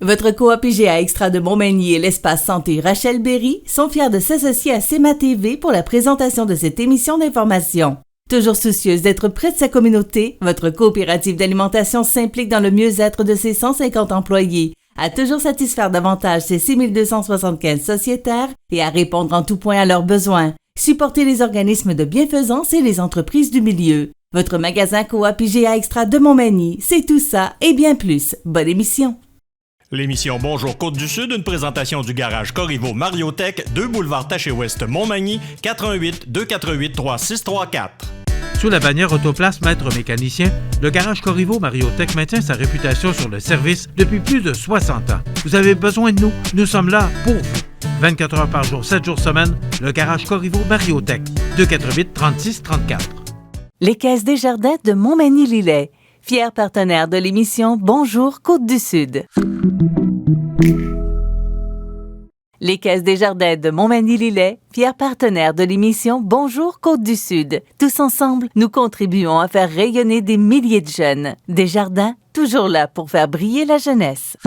Votre coop IGA Extra de Montmagny et l'espace santé Rachel Berry sont fiers de s'associer à CEMA TV pour la présentation de cette émission d'information. Toujours soucieuse d'être près de sa communauté, votre coopérative d'alimentation s'implique dans le mieux-être de ses 150 employés, à toujours satisfaire davantage ses 6275 sociétaires et à répondre en tout point à leurs besoins. Supportez les organismes de bienfaisance et les entreprises du milieu. Votre magasin coop IGA Extra de Montmagny, c'est tout ça et bien plus. Bonne émission! L'émission Bonjour Côte-du-Sud, une présentation du garage Corriveau Mariotech, 2 boulevard Taché-Ouest Montmagny, 418 248 3634. Sous la bannière Autoplace Maître Mécanicien, le garage Corriveau Mariotech maintient sa réputation sur le service depuis plus de 60 ans. Vous avez besoin de nous, nous sommes là pour vous. 24 heures par jour, 7 jours semaine, le garage Corriveau Mariotech, 248 36 34. Les Caisses Desjardins de Montmagny-Lillet, fiers partenaires de l'émission Bonjour Côte-du-Sud. Les Caisses Desjardins de Montmagny-Lillet, fiers partenaires de l'émission Bonjour Côte-du-Sud. Tous ensemble, nous contribuons à faire rayonner des milliers de jeunes. Desjardins, toujours là pour faire briller la jeunesse.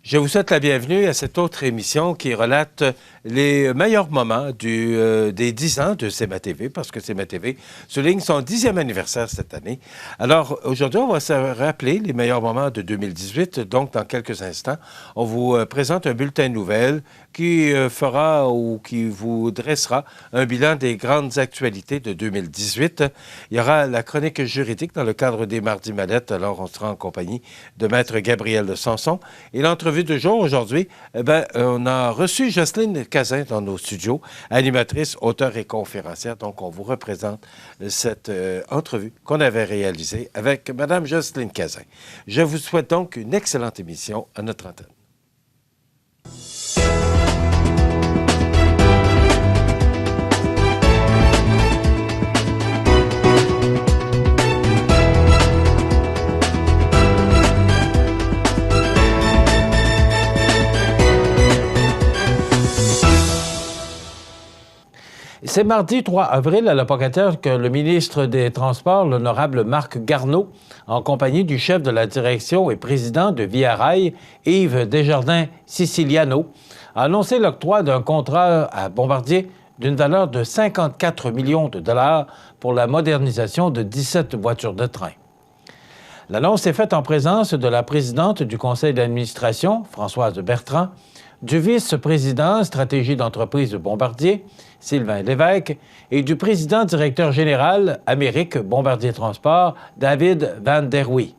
Je vous souhaite la bienvenue à cette autre émission qui relate les meilleurs moments des 10 ans de CEMA TV, parce que CEMA TV souligne son 10e anniversaire cette année. Alors, aujourd'hui, on va se rappeler les meilleurs moments de 2018. Donc, dans quelques instants, on vous présente un bulletin de nouvelles qui fera ou qui vous dressera un bilan des grandes actualités de 2018. Il y aura la chronique juridique dans le cadre des Mardis Mallettes. Alors, on sera en compagnie de Maître Gabriel de Sanson. Et l'entrevue du jour aujourd'hui, on a reçu Jocelyne Cazin dans nos studios, animatrice, auteure et conférencière. Donc, on vous représente cette entrevue qu'on avait réalisée avec Mme Jocelyne Cazin. Je vous souhaite donc une excellente émission à notre antenne. C'est mardi 3 avril à la Pocatière que le ministre des Transports, l'honorable Marc Garneau, en compagnie du chef de la direction et président de Via Rail, Yves Desjardins-Siciliano, a annoncé l'octroi d'un contrat à Bombardier d'une valeur de 54 millions de dollars pour la modernisation de 17 voitures de train. L'annonce est faite en présence de la présidente du conseil d'administration, Françoise Bertrand, du vice-président stratégie d'entreprise de Bombardier, Sylvain Lévesque, et du président-directeur général Amérique Bombardier Transport, David Van der Wee.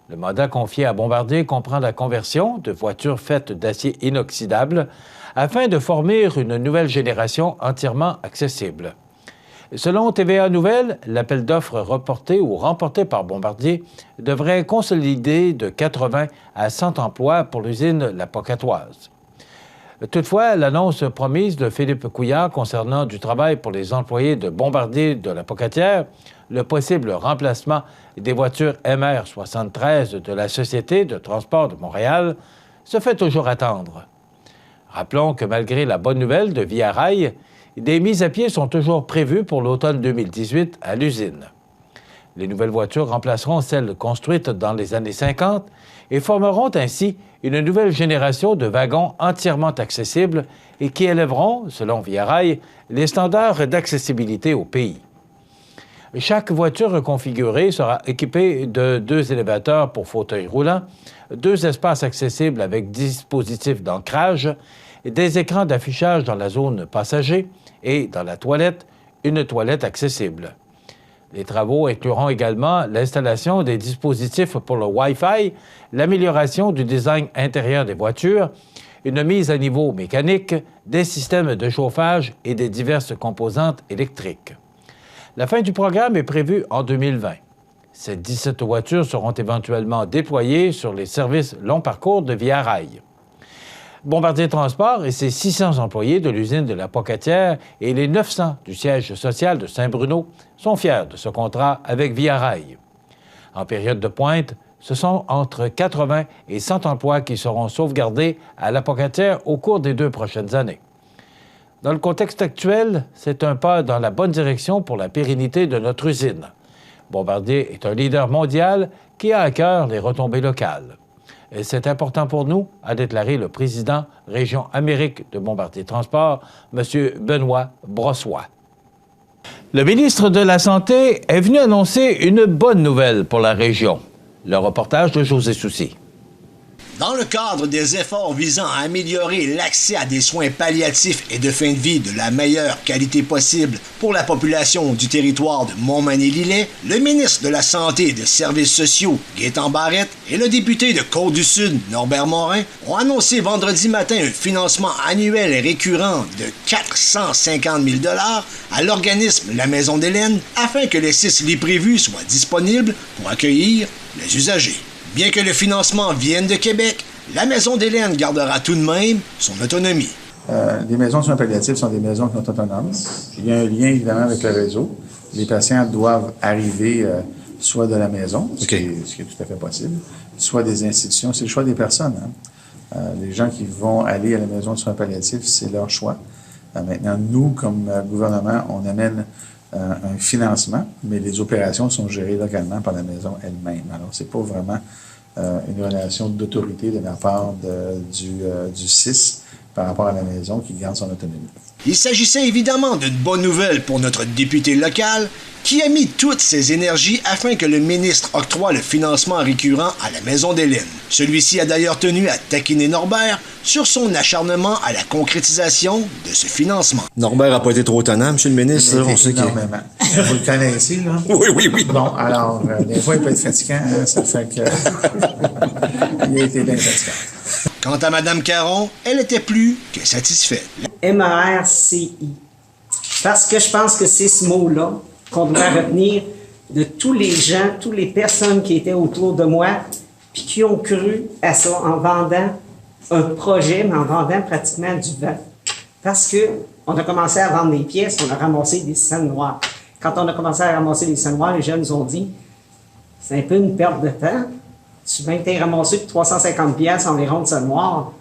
Le mandat confié à Bombardier comprend la conversion de voitures faites d'acier inoxydable afin de former une nouvelle génération entièrement accessible. Selon TVA Nouvelles, l'appel d'offres reporté ou remporté par Bombardier devrait consolider de 80 à 100 emplois pour l'usine La Pocatoise. Toutefois, l'annonce promise de Philippe Couillard concernant du travail pour les employés de Bombardier de la Pocatière, le possible remplacement des voitures MR73 de la Société de transport de Montréal, se fait toujours attendre. Rappelons que malgré la bonne nouvelle de Via Rail, des mises à pied sont toujours prévues pour l'automne 2018 à l'usine. Les nouvelles voitures remplaceront celles construites dans les années 50 et formeront ainsi une nouvelle génération de wagons entièrement accessibles et qui élèveront, selon Via Rail, les standards d'accessibilité au pays. Chaque voiture reconfigurée sera équipée de 2 élévateurs pour fauteuils roulants, 2 espaces accessibles avec dispositifs d'ancrage, des écrans d'affichage dans la zone passager et, dans la toilette, une toilette accessible. Les travaux incluront également l'installation des dispositifs pour le Wi-Fi, l'amélioration du design intérieur des voitures, une mise à niveau mécanique, des systèmes de chauffage et des diverses composantes électriques. La fin du programme est prévue en 2020. Ces 17 voitures seront éventuellement déployées sur les services long parcours de Via Rail. Bombardier Transport et ses 600 employés de l'usine de la Pocatière et les 900 du siège social de Saint-Bruno sont fiers de ce contrat avec Via Rail. En période de pointe, ce sont entre 80 et 100 emplois qui seront sauvegardés à la Pocatière au cours des 2 prochaines années. Dans le contexte actuel, c'est un pas dans la bonne direction pour la pérennité de notre usine. Bombardier est un leader mondial qui a à cœur les retombées locales. Et c'est important pour nous, a déclaré le président Région Amérique de Bombardier Transport, M. Benoît Brossoit. Le ministre de la Santé est venu annoncer une bonne nouvelle pour la région. Le reportage de José Soucy. Dans le cadre des efforts visant à améliorer l'accès à des soins palliatifs et de fin de vie de la meilleure qualité possible pour la population du territoire de Montmagny-Lillet, le ministre de la Santé et des Services sociaux, Gaétan Barrette, et le député de Côte-du-Sud, Norbert Morin, ont annoncé vendredi matin un financement annuel et récurrent de 450 000 $ à l'organisme La Maison d'Hélène afin que les 6 lits prévus soient disponibles pour accueillir les usagers. Bien que le financement vienne de Québec, la Maison d'Hélène gardera tout de même son autonomie. Les maisons de soins palliatifs sont des maisons qui sont autonomes. Il y a un lien, évidemment, avec le réseau. Les patients doivent arriver soit de la maison, ce qui est tout à fait possible, soit des institutions. C'est le choix des personnes. Les gens qui vont aller à la maison de soins palliatifs, c'est leur choix. Maintenant, nous, comme gouvernement, on amène un financement, mais les opérations sont gérées localement par la maison elle-même. Alors, c'est pas vraiment une relation d'autorité de la part du CIS par rapport à la maison qui garde son autonomie. Il s'agissait évidemment d'une bonne nouvelle pour notre député local qui a mis toutes ses énergies afin que le ministre octroie le financement récurrent à la Maison d'Hélène. Celui-ci a d'ailleurs tenu à taquiner Norbert sur son acharnement à la concrétisation de ce financement. Norbert n'a pas été trop tannant, M. le ministre. On sait énormément. Vous le connaissez, là? Oui. Bon, alors, des fois, il peut être fatigant, hein, ça fait que... il a été bien fatigant. Quant à Mme Caron, elle était plus que satisfaite. MARCI. Parce que je pense que c'est ce mot-là qu'on doit retenir de tous les gens, toutes les personnes qui étaient autour de moi, puis qui ont cru à ça en vendant un projet, mais en vendant pratiquement du vent. Parce que on a commencé à vendre des pièces, on a ramassé des scènes noires. Quand on a commencé à ramasser des scènes noires, les jeunes nous ont dit « C'est un peu une perte de temps. Tu viens de ramasser pour 350 pièces environ de scènes noires. »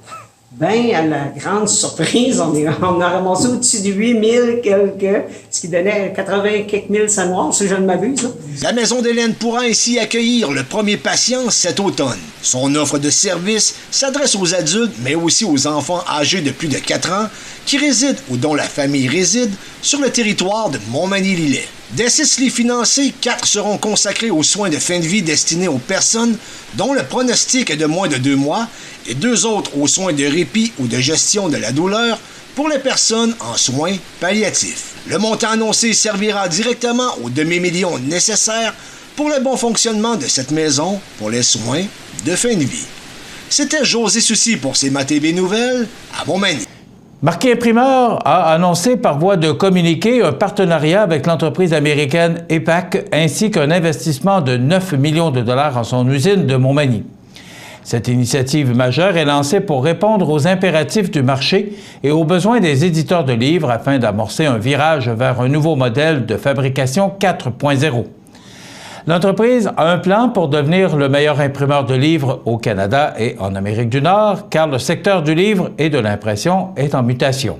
Ben, à la grande surprise, on a ramassé au-dessus de 8000 quelques, ce qui donnait 80 quelques mille scènes noires, si je ne m'abuse. Là. La Maison d'Hélène pourra ainsi accueillir le premier patient cet automne. Son offre de service s'adresse aux adultes, mais aussi aux enfants âgés de plus de 4 ans qui résident ou dont la famille réside sur le territoire de Montmagny-Lillet. Des 6 lits financés, 4 seront consacrés aux soins de fin de vie destinés aux personnes dont le pronostic est de moins de 2 mois et 2 autres aux soins de répit ou de gestion de la douleur pour les personnes en soins palliatifs. Le montant annoncé servira directement au demi-million nécessaire pour le bon fonctionnement de cette maison pour les soins de fin de vie. C'était José Soucy pour CMA-TV Nouvelles à Montmagny. Marquis Imprimeur a annoncé par voie de communiqué un partenariat avec l'entreprise américaine EPAC ainsi qu'un investissement de 9 millions de dollars en son usine de Montmagny. Cette initiative majeure est lancée pour répondre aux impératifs du marché et aux besoins des éditeurs de livres afin d'amorcer un virage vers un nouveau modèle de fabrication 4.0. L'entreprise a un plan pour devenir le meilleur imprimeur de livres au Canada et en Amérique du Nord, car le secteur du livre et de l'impression est en mutation.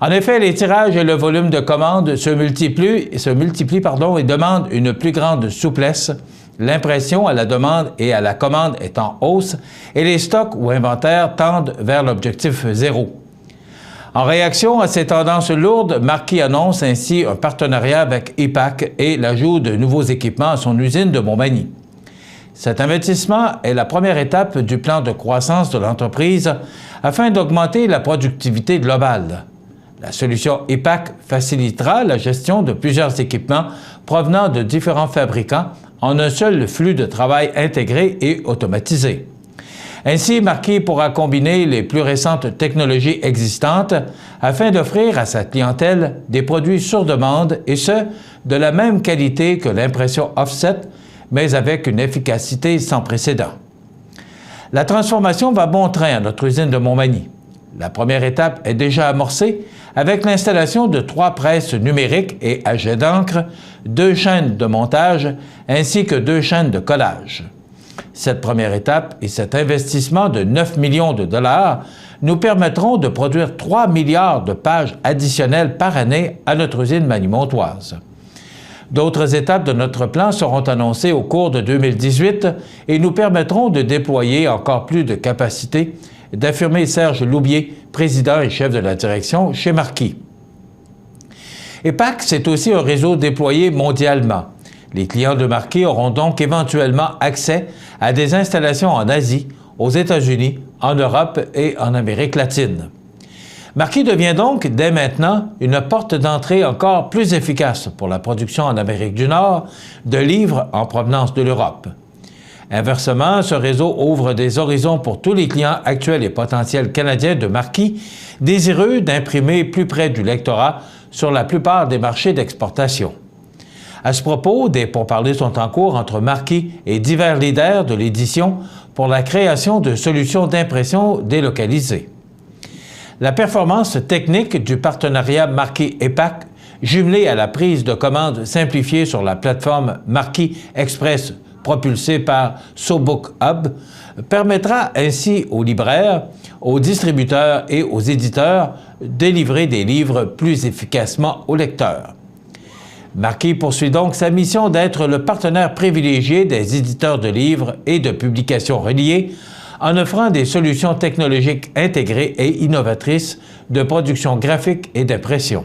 En effet, les tirages et le volume de commandes se multiplient et demandent une plus grande souplesse. L'impression à la demande et à la commande est en hausse et les stocks ou inventaires tendent vers l'objectif zéro. En réaction à ces tendances lourdes, Marquis annonce ainsi un partenariat avec EPAC et l'ajout de nouveaux équipements à son usine de Montmagny. Cet investissement est la première étape du plan de croissance de l'entreprise afin d'augmenter la productivité globale. La solution EPAC facilitera la gestion de plusieurs équipements provenant de différents fabricants en un seul flux de travail intégré et automatisé. Ainsi, Marquis pourra combiner les plus récentes technologies existantes afin d'offrir à sa clientèle des produits sur demande et ce, de la même qualité que l'impression offset, mais avec une efficacité sans précédent. La transformation va bon train à notre usine de Montmagny. La première étape est déjà amorcée avec l'installation de 3 presses numériques et à jet d'encre, 2 chaînes de montage ainsi que 2 chaînes de collage. Cette première étape et cet investissement de 9 millions de dollars nous permettront de produire 3 milliards de pages additionnelles par année à notre usine magny-montoise. D'autres étapes de notre plan seront annoncées au cours de 2018 et nous permettront de déployer encore plus de capacités, d'affirmer Serge Loubier, président et chef de la direction chez Marquis. EPAC, c'est aussi un réseau déployé mondialement. Les clients de Marquis auront donc éventuellement accès à des installations en Asie, aux États-Unis, en Europe et en Amérique latine. Marquis devient donc, dès maintenant, une porte d'entrée encore plus efficace pour la production en Amérique du Nord de livres en provenance de l'Europe. Inversement, ce réseau ouvre des horizons pour tous les clients actuels et potentiels canadiens de Marquis, désireux d'imprimer plus près du lectorat sur la plupart des marchés d'exportation. À ce propos, des pourparlers sont en cours entre Marquis et divers leaders de l'édition pour la création de solutions d'impression délocalisées. La performance technique du partenariat Marquis-EPAC, jumelée à la prise de commande simplifiée sur la plateforme Marquis Express propulsée par SoBook Hub, permettra ainsi aux libraires, aux distributeurs et aux éditeurs de livrer des livres plus efficacement aux lecteurs. Marquis poursuit donc sa mission d'être le partenaire privilégié des éditeurs de livres et de publications reliées en offrant des solutions technologiques intégrées et innovatrices de production graphique et d'impression.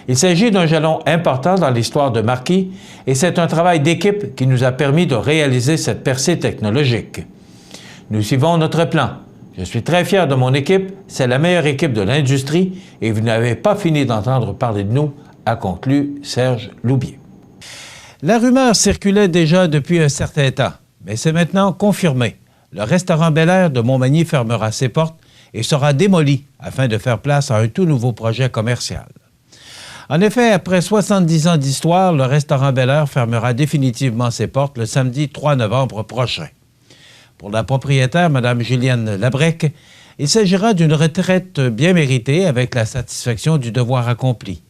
Il s'agit d'un jalon important dans l'histoire de Marquis et c'est un travail d'équipe qui nous a permis de réaliser cette percée technologique. Nous suivons notre plan. Je suis très fier de mon équipe, c'est la meilleure équipe de l'industrie et vous n'avez pas fini d'entendre parler de nous, a conclu Serge Loubier. La rumeur circulait déjà depuis un certain temps, mais c'est maintenant confirmé. Le restaurant Bel Air de Montmagny fermera ses portes et sera démoli afin de faire place à un tout nouveau projet commercial. En effet, après 70 ans d'histoire, le restaurant Bel Air fermera définitivement ses portes le samedi 3 novembre prochain. Pour la propriétaire, Mme Julienne Labrec, il s'agira d'une retraite bien méritée avec la satisfaction du devoir accompli.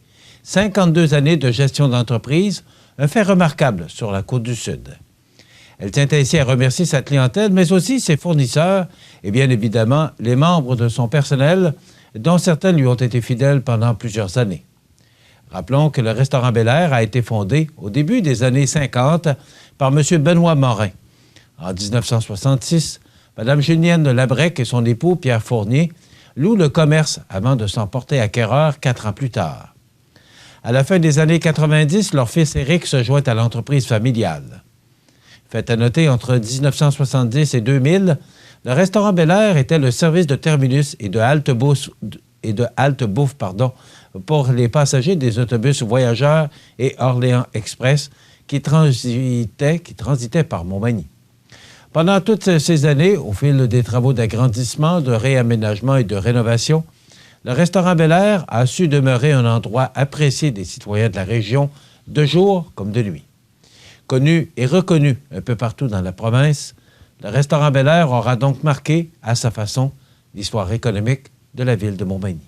52 années de gestion d'entreprise, un fait remarquable sur la Côte-du-Sud. Elle tient ainsi à remercier sa clientèle, mais aussi ses fournisseurs et bien évidemment les membres de son personnel, dont certains lui ont été fidèles pendant plusieurs années. Rappelons que le restaurant Bel Air a été fondé au début des années 50 par M. Benoît Morin. En 1966, Mme Julienne Labrec et son époux Pierre Fournier louent le commerce avant de s'en porter acquéreur 4 ans plus tard. À la fin des années 90, leur fils Éric se joint à l'entreprise familiale. Fait à noter, entre 1970 et 2000, le restaurant Bel Air était le service de terminus et de halte-bouffe pour les passagers des autobus voyageurs et Orléans Express qui transitaient par Montmagny. Pendant toutes ces années, au fil des travaux d'agrandissement, de réaménagement et de rénovation, le restaurant Bel Air a su demeurer un endroit apprécié des citoyens de la région, de jour comme de nuit. Connu et reconnu un peu partout dans la province, le restaurant Bel Air aura donc marqué, à sa façon, l'histoire économique de la ville de Montmagny.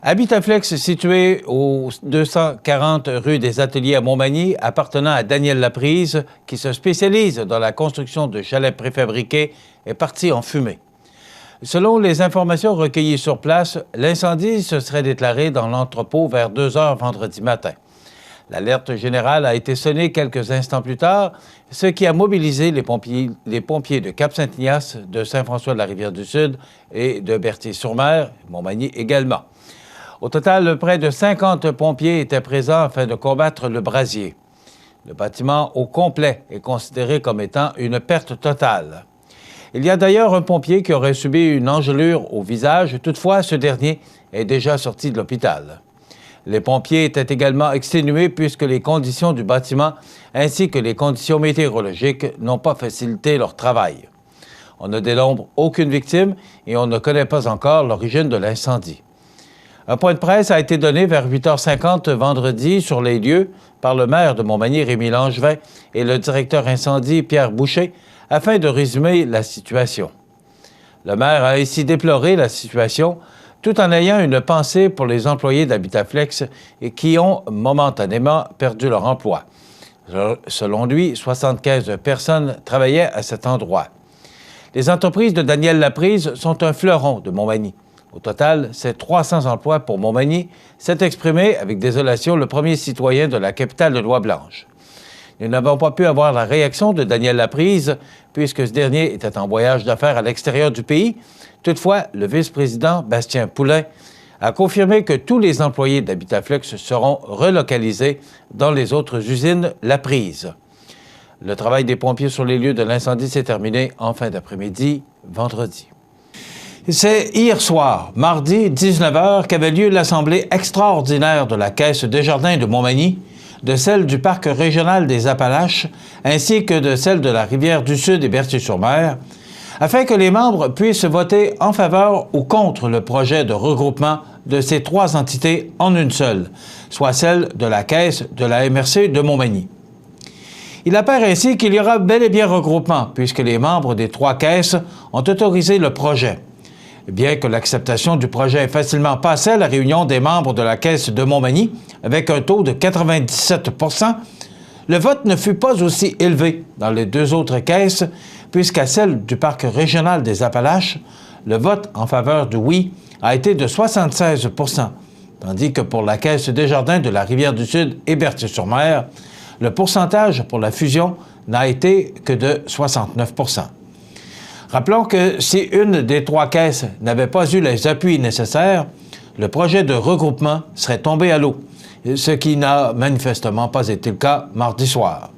Habitaflex, situé au 240 rue des Ateliers à Montmagny, appartenant à Daniel Laprise, qui se spécialise dans la construction de chalets préfabriqués, est parti en fumée. Selon les informations recueillies sur place, l'incendie se serait déclaré dans l'entrepôt vers 2 heures vendredi matin. L'alerte générale a été sonnée quelques instants plus tard, ce qui a mobilisé les pompiers de Cap-Saint-Ignace, de Saint-François-de-la-Rivière-du-Sud et de Berthier-sur-Mer, Montmagny également. Au total, près de 50 pompiers étaient présents afin de combattre le brasier. Le bâtiment au complet est considéré comme étant une perte totale. Il y a d'ailleurs un pompier qui aurait subi une engelure au visage, toutefois ce dernier est déjà sorti de l'hôpital. Les pompiers étaient également exténués puisque les conditions du bâtiment ainsi que les conditions météorologiques n'ont pas facilité leur travail. On ne dénombre aucune victime et on ne connaît pas encore l'origine de l'incendie. Un point de presse a été donné vers 8h50 vendredi sur les lieux par le maire de Montmagny, Rémi Langevin, et le directeur incendie, Pierre Boucher, afin de résumer la situation. Le maire a ainsi déploré la situation tout en ayant une pensée pour les employés d'Habitaflex et qui ont momentanément perdu leur emploi. Selon lui, 75 personnes travaillaient à cet endroit. Les entreprises de Daniel Laprise sont un fleuron de Montmagny. Au total, c'est 300 emplois pour Montmagny, s'est exprimé avec désolation le premier citoyen de la capitale de Loi-Blanche. Nous n'avons pas pu avoir la réaction de Daniel Laprise, puisque ce dernier était en voyage d'affaires à l'extérieur du pays. Toutefois, le vice-président Bastien Poulain a confirmé que tous les employés d'Habitat-Flux seront relocalisés dans les autres usines Laprise. Le travail des pompiers sur les lieux de l'incendie s'est terminé en fin d'après-midi, vendredi. C'est hier soir, mardi 19h, qu'avait lieu l'Assemblée extraordinaire de la Caisse Desjardins de Montmagny, de celle du Parc régional des Appalaches, ainsi que de celle de la Rivière-du-Sud et Berthier-sur-Mer, afin que les membres puissent voter en faveur ou contre le projet de regroupement de ces trois entités en une seule, soit celle de la Caisse de la MRC de Montmagny. Il apparaît ainsi qu'il y aura bel et bien regroupement, puisque les membres des trois caisses ont autorisé le projet. Bien que l'acceptation du projet ait facilement passé à la réunion des membres de la Caisse de Montmagny, avec un taux de 97 %, le vote ne fut pas aussi élevé dans les deux autres caisses, puisqu'à celle du Parc régional des Appalaches, le vote en faveur du oui a été de 76 %, tandis que pour la Caisse Desjardins de la Rivière-du-Sud et Berthier-sur-Mer, le pourcentage pour la fusion n'a été que de 69 %. Rappelons que si une des trois caisses n'avait pas eu les appuis nécessaires, le projet de regroupement serait tombé à l'eau, ce qui n'a manifestement pas été le cas mardi soir.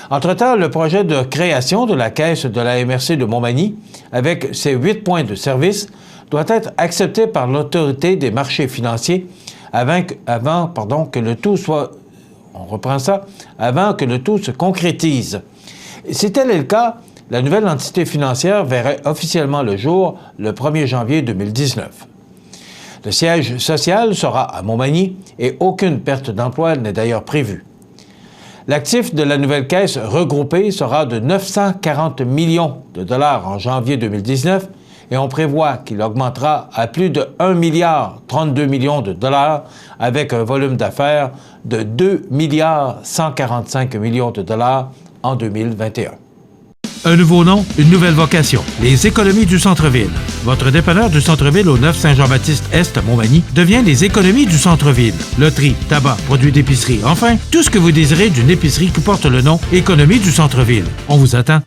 Entre-temps, le projet de création de la Caisse de la MRC de Montmagny, avec ses 8 points de service, doit être accepté par l'Autorité des marchés financiers avant que le tout soit... avant que le tout se concrétise. Si tel est le cas, la nouvelle entité financière verrait officiellement le jour le 1er janvier 2019. Le siège social sera à Montmagny et aucune perte d'emploi n'est d'ailleurs prévue. L'actif de la nouvelle caisse regroupée sera de 940 millions de dollars en janvier 2019 et on prévoit qu'il augmentera à plus de 1 milliard 32 millions de dollars avec un volume d'affaires de 2 milliards 145 millions de dollars en 2021. Un nouveau nom, une nouvelle vocation. Les économies du centre-ville. Votre dépanneur du centre-ville au 9 Saint-Jean-Baptiste-Est à Montmagny devient les économies du centre-ville. Loterie, tabac, produits d'épicerie, enfin, tout ce que vous désirez d'une épicerie qui porte le nom Économie du centre-ville. On vous attend.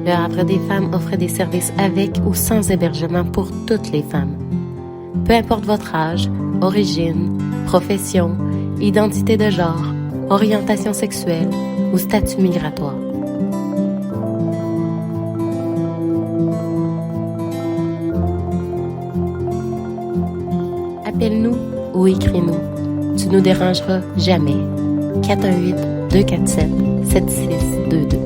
Le Havre des femmes offre des services avec ou sans hébergement pour toutes les femmes. Peu importe votre âge, origine, profession, identité de genre, orientation sexuelle ou statut migratoire. Appelle-nous ou écris-nous. Tu nous dérangeras jamais. 418-247-7622.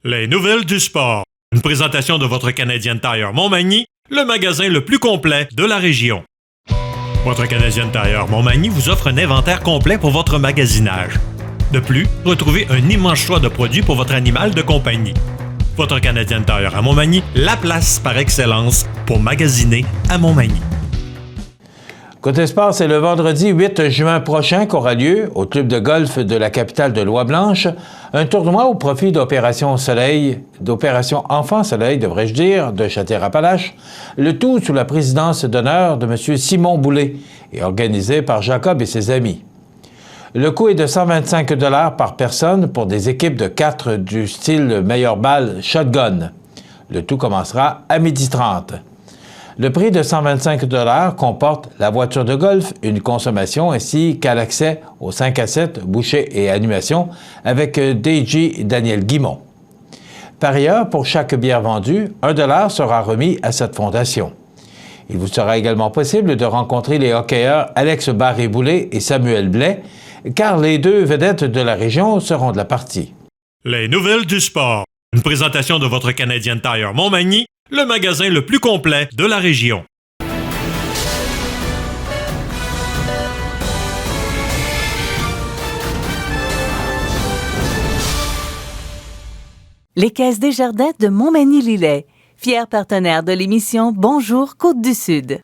Les nouvelles du sport. Une présentation de votre Canadian Tire Montmagny, le magasin le plus complet de la région. Votre Canadian Tire Montmagny vous offre un inventaire complet pour votre magasinage. De plus, retrouvez un immense choix de produits pour votre animal de compagnie. Votre Canadian Tire à Montmagny, la place par excellence pour magasiner à Montmagny. Côté sport, c'est le vendredi 8 juin prochain qu'aura lieu, au club de golf de la capitale de Loi-Blanche, un tournoi au profit d'Opération Enfant Soleil, devrais-je dire, de Châtier-Appalaches, le tout sous la présidence d'honneur de M. Simon Boulay et organisé par Jacob et ses amis. Le coût est de 125 $ par personne pour des équipes de 4 du style meilleure balle shotgun. Le tout commencera à 12h30. Le prix de 125 $ comporte la voiture de golf, une consommation ainsi qu'à l'accès aux 5 à 7, bouchées et animations avec DJ Daniel Guimont. Par ailleurs, pour chaque bière vendue, 1 $ sera remis à cette fondation. Il vous sera également possible de rencontrer les hockeyeurs Alex Barré-Boulay et Samuel Blais, car les deux vedettes de la région seront de la partie. Les nouvelles du sport. Une présentation de votre Canadian Tire Montmagny, le magasin le plus complet de la région. Les Caisses Desjardins de Montmagny-Lillet, fiers partenaires de l'émission Bonjour Côte-du-Sud.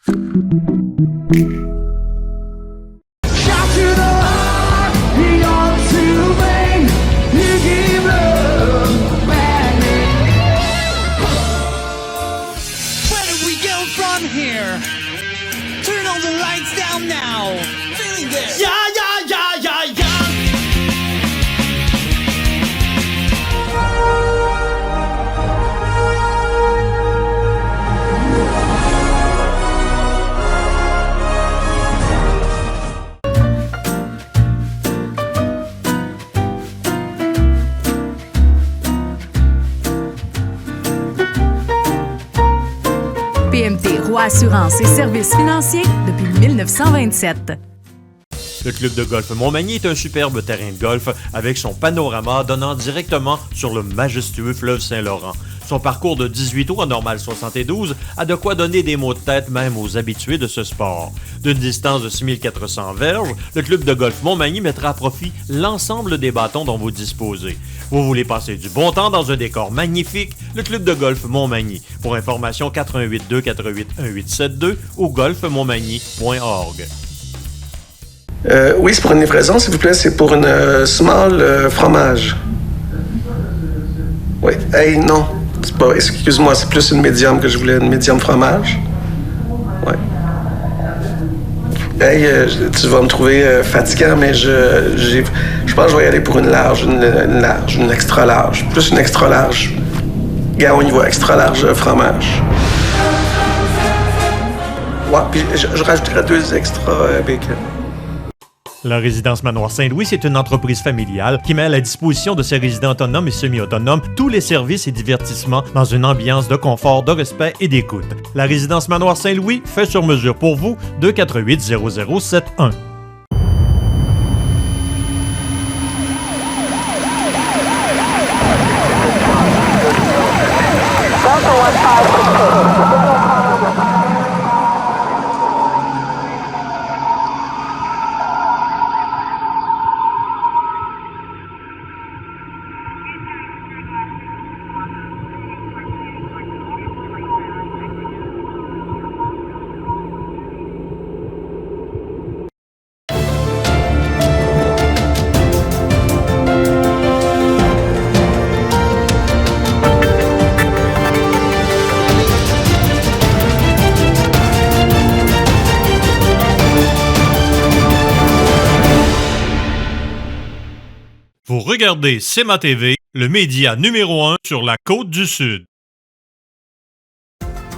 Emploi, assurance et services financiers depuis 1927. Le club de golf Montmagny est un superbe terrain de golf avec son panorama donnant directement sur le majestueux fleuve Saint-Laurent. Son parcours de 18 trous en normal 72 a de quoi donner des maux de tête même aux habitués de ce sport. D'une distance de 6400 verges, le club de golf Montmagny mettra à profit l'ensemble des bâtons dont vous disposez. Vous voulez passer du bon temps dans un décor magnifique? Le club de golf Montmagny. Pour information, 418-248-1872 ou golfmontmagny.org. Oui, c'est pour une livraison, s'il vous plaît. C'est pour une small fromage. Oui. Hey, non. C'est pas, excuse-moi, c'est plus une médium que je voulais. Une médium fromage. Oui. Hey, tu vas me trouver fatigant, mais je pense que je vais y aller pour une large, une extra large. Plus une extra large. Gars, on y va. Extra large fromage. Ouais, puis je rajouterai 2 extra bacon. La résidence Manoir Saint-Louis, c'est une entreprise familiale qui met à la disposition de ses résidents autonomes et semi-autonomes tous les services et divertissements dans une ambiance de confort, de respect et d'écoute. La résidence Manoir Saint-Louis fait sur mesure pour vous, 248-0071. Vous regardez CEMA TV, le média numéro 1 sur la Côte-du-Sud.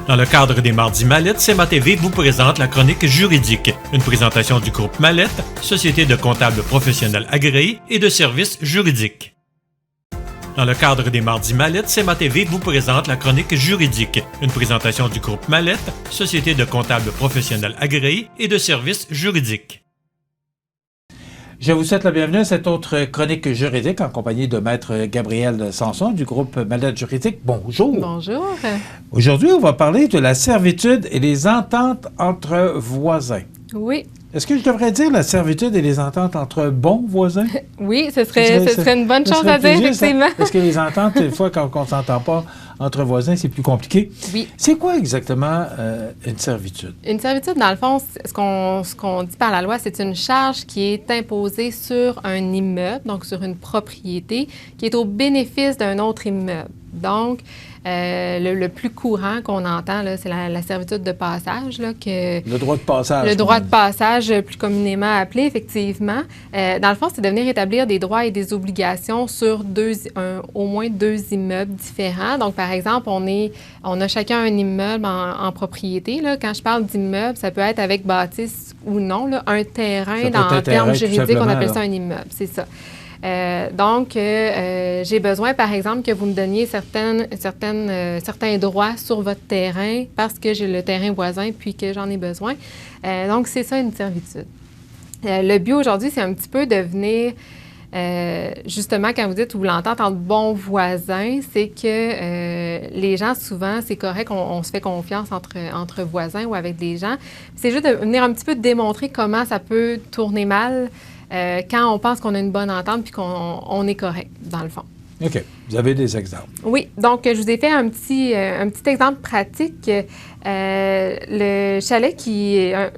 Dans le cadre des Mardis Mallettes, CEMA TV vous présente la chronique juridique, une présentation du groupe Mallette, société de comptables professionnels agréés et de services juridiques. Dans le cadre des Mardis Mallettes, CEMA TV vous présente la chronique juridique, une présentation du groupe Mallette, société de comptables professionnels agréés et de services juridiques. Je vous souhaite la bienvenue à cette autre chronique juridique en compagnie de Maître Gabriel Sanson du groupe Mallette Juridique. Bonjour. Bonjour. Aujourd'hui, on va parler de la servitude et les ententes entre voisins. Oui. Est-ce que je devrais dire la servitude et les ententes entre bons voisins? Oui, ce serait une bonne chose à dire, effectivement. Parce que les ententes, des fois, quand on ne s'entend pas entre voisins, c'est plus compliqué. Oui. C'est quoi exactement une servitude? Une servitude, dans le fond, ce qu'on dit par la loi, c'est une charge qui est imposée sur un immeuble, donc sur une propriété, qui est au bénéfice d'un autre immeuble. Donc, le plus courant qu'on entend, là, c'est la servitude de passage. Là, le droit de passage. Le droit de passage, plus communément appelé, effectivement. Dans le fond, c'est de venir établir des droits et des obligations sur au moins 2 immeubles différents. Donc, par exemple, on a chacun un immeuble en propriété. Là. Quand je parle d'immeuble, ça peut être avec bâtisse ou non. Là, un terrain, en termes juridiques, on appelle ça un immeuble. C'est ça. Donc, j'ai besoin, par exemple, que vous me donniez certains droits sur votre terrain parce que j'ai le terrain voisin puis que j'en ai besoin. Donc, c'est ça une servitude. Le but aujourd'hui, c'est un petit peu de venir, justement, quand vous dites ou l'entente entre bons voisins, c'est que les gens, souvent, c'est correct, on se fait confiance entre voisins ou avec des gens. C'est juste de venir un petit peu démontrer comment ça peut tourner mal quand on pense qu'on a une bonne entente puis qu'on est correct, dans le fond. OK. Vous avez des exemples? Oui. Donc, je vous ai fait un petit exemple pratique. Le chalet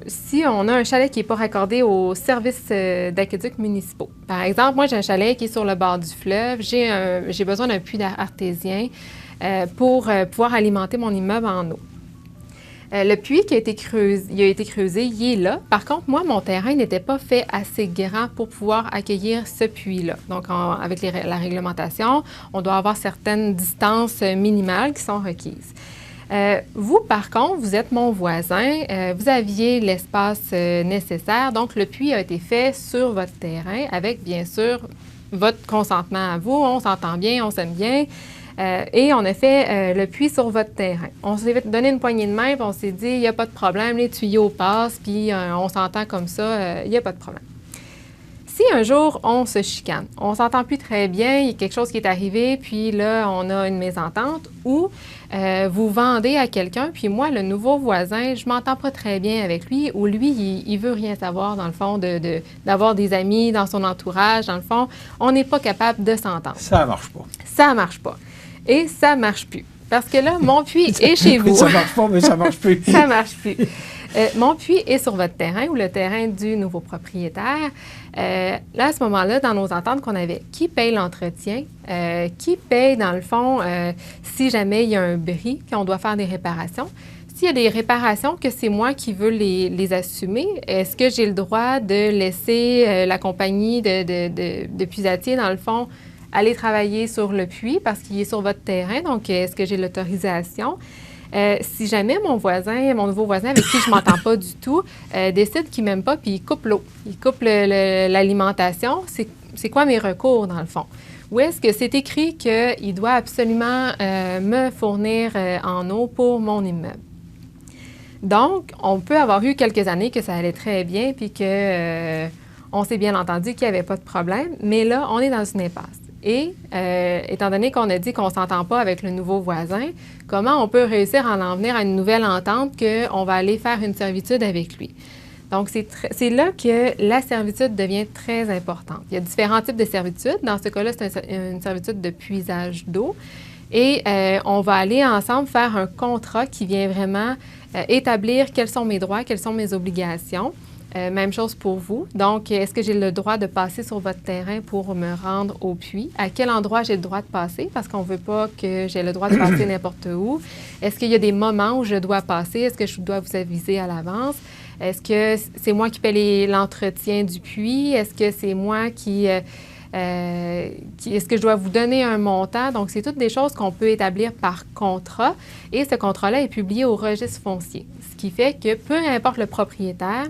si on a un chalet qui n'est pas raccordé aux services d'aqueduc municipaux. Par exemple, moi, j'ai un chalet qui est sur le bord du fleuve. J'ai besoin d'un puits artésien pour pouvoir alimenter mon immeuble en eau. Le puits qui a été creusé, il est là. Par contre, moi, mon terrain n'était pas fait assez grand pour pouvoir accueillir ce puits-là. Donc, avec la réglementation, on doit avoir certaines distances minimales qui sont requises. Vous, par contre, vous êtes mon voisin, vous aviez l'espace nécessaire, donc le puits a été fait sur votre terrain avec, bien sûr, votre consentement à vous. On s'entend bien, on s'aime bien. et on a fait le puits sur votre terrain. On s'est donné une poignée de main, puis on s'est dit, il n'y a pas de problème, les tuyaux passent, puis on s'entend comme ça, il n'y a pas de problème. Si un jour, on se chicane, on ne s'entend plus très bien, il y a quelque chose qui est arrivé, puis là, on a une mésentente, ou vous vendez à quelqu'un, puis moi, le nouveau voisin, je ne m'entends pas très bien avec lui, ou lui, il ne veut rien savoir, dans le fond, d'avoir des amis dans son entourage, dans le fond, on n'est pas capable de s'entendre. Ça ne marche pas. Ça ne marche pas. Et ça ne marche plus. Parce que là, mon puits est chez vous. Ça ne marche pas, mais ça ne marche plus. Ça ne marche plus. Mon puits est sur votre terrain ou le terrain du nouveau propriétaire. Là, à ce moment-là, dans nos ententes qu'on avait, qui paye l'entretien? Qui paye, dans le fond, si jamais il y a un bris, qu'on doit faire des réparations? S'il y a des réparations que c'est moi qui veux les assumer, est-ce que j'ai le droit de laisser la compagnie de puisatier, dans le fond, aller travailler sur le puits parce qu'il est sur votre terrain? Donc, est-ce que j'ai l'autorisation? Si jamais mon nouveau voisin avec qui je ne m'entends pas du tout, décide qu'il ne m'aime pas puis il coupe l'eau, il coupe l'alimentation, c'est quoi mes recours dans le fond? Ou est-ce que c'est écrit qu'il doit absolument me fournir en eau pour mon immeuble? Donc, on peut avoir eu quelques années que ça allait très bien puis qu'on s'est bien entendu qu'il n'y avait pas de problème, mais là, on est dans une impasse. Et étant donné qu'on a dit qu'on ne s'entend pas avec le nouveau voisin, comment on peut réussir à en venir à une nouvelle entente qu'on va aller faire une servitude avec lui? Donc, c'est là que la servitude devient très importante. Il y a différents types de servitudes. Dans ce cas-là, c'est une servitude de puisage d'eau. Et on va aller ensemble faire un contrat qui vient vraiment établir quels sont mes droits, quelles sont mes obligations. Même chose pour vous. Donc, est-ce que j'ai le droit de passer sur votre terrain pour me rendre au puits? À quel endroit j'ai le droit de passer? Parce qu'on ne veut pas que j'ai le droit de passer n'importe où. Est-ce qu'il y a des moments où je dois passer? Est-ce que je dois vous aviser à l'avance? Est-ce que c'est moi qui paie l'entretien du puits? Est-ce que c'est moi est-ce que je dois vous donner un montant? Donc, c'est toutes des choses qu'on peut établir par contrat. Et ce contrat-là est publié au registre foncier. Ce qui fait que peu importe le propriétaire,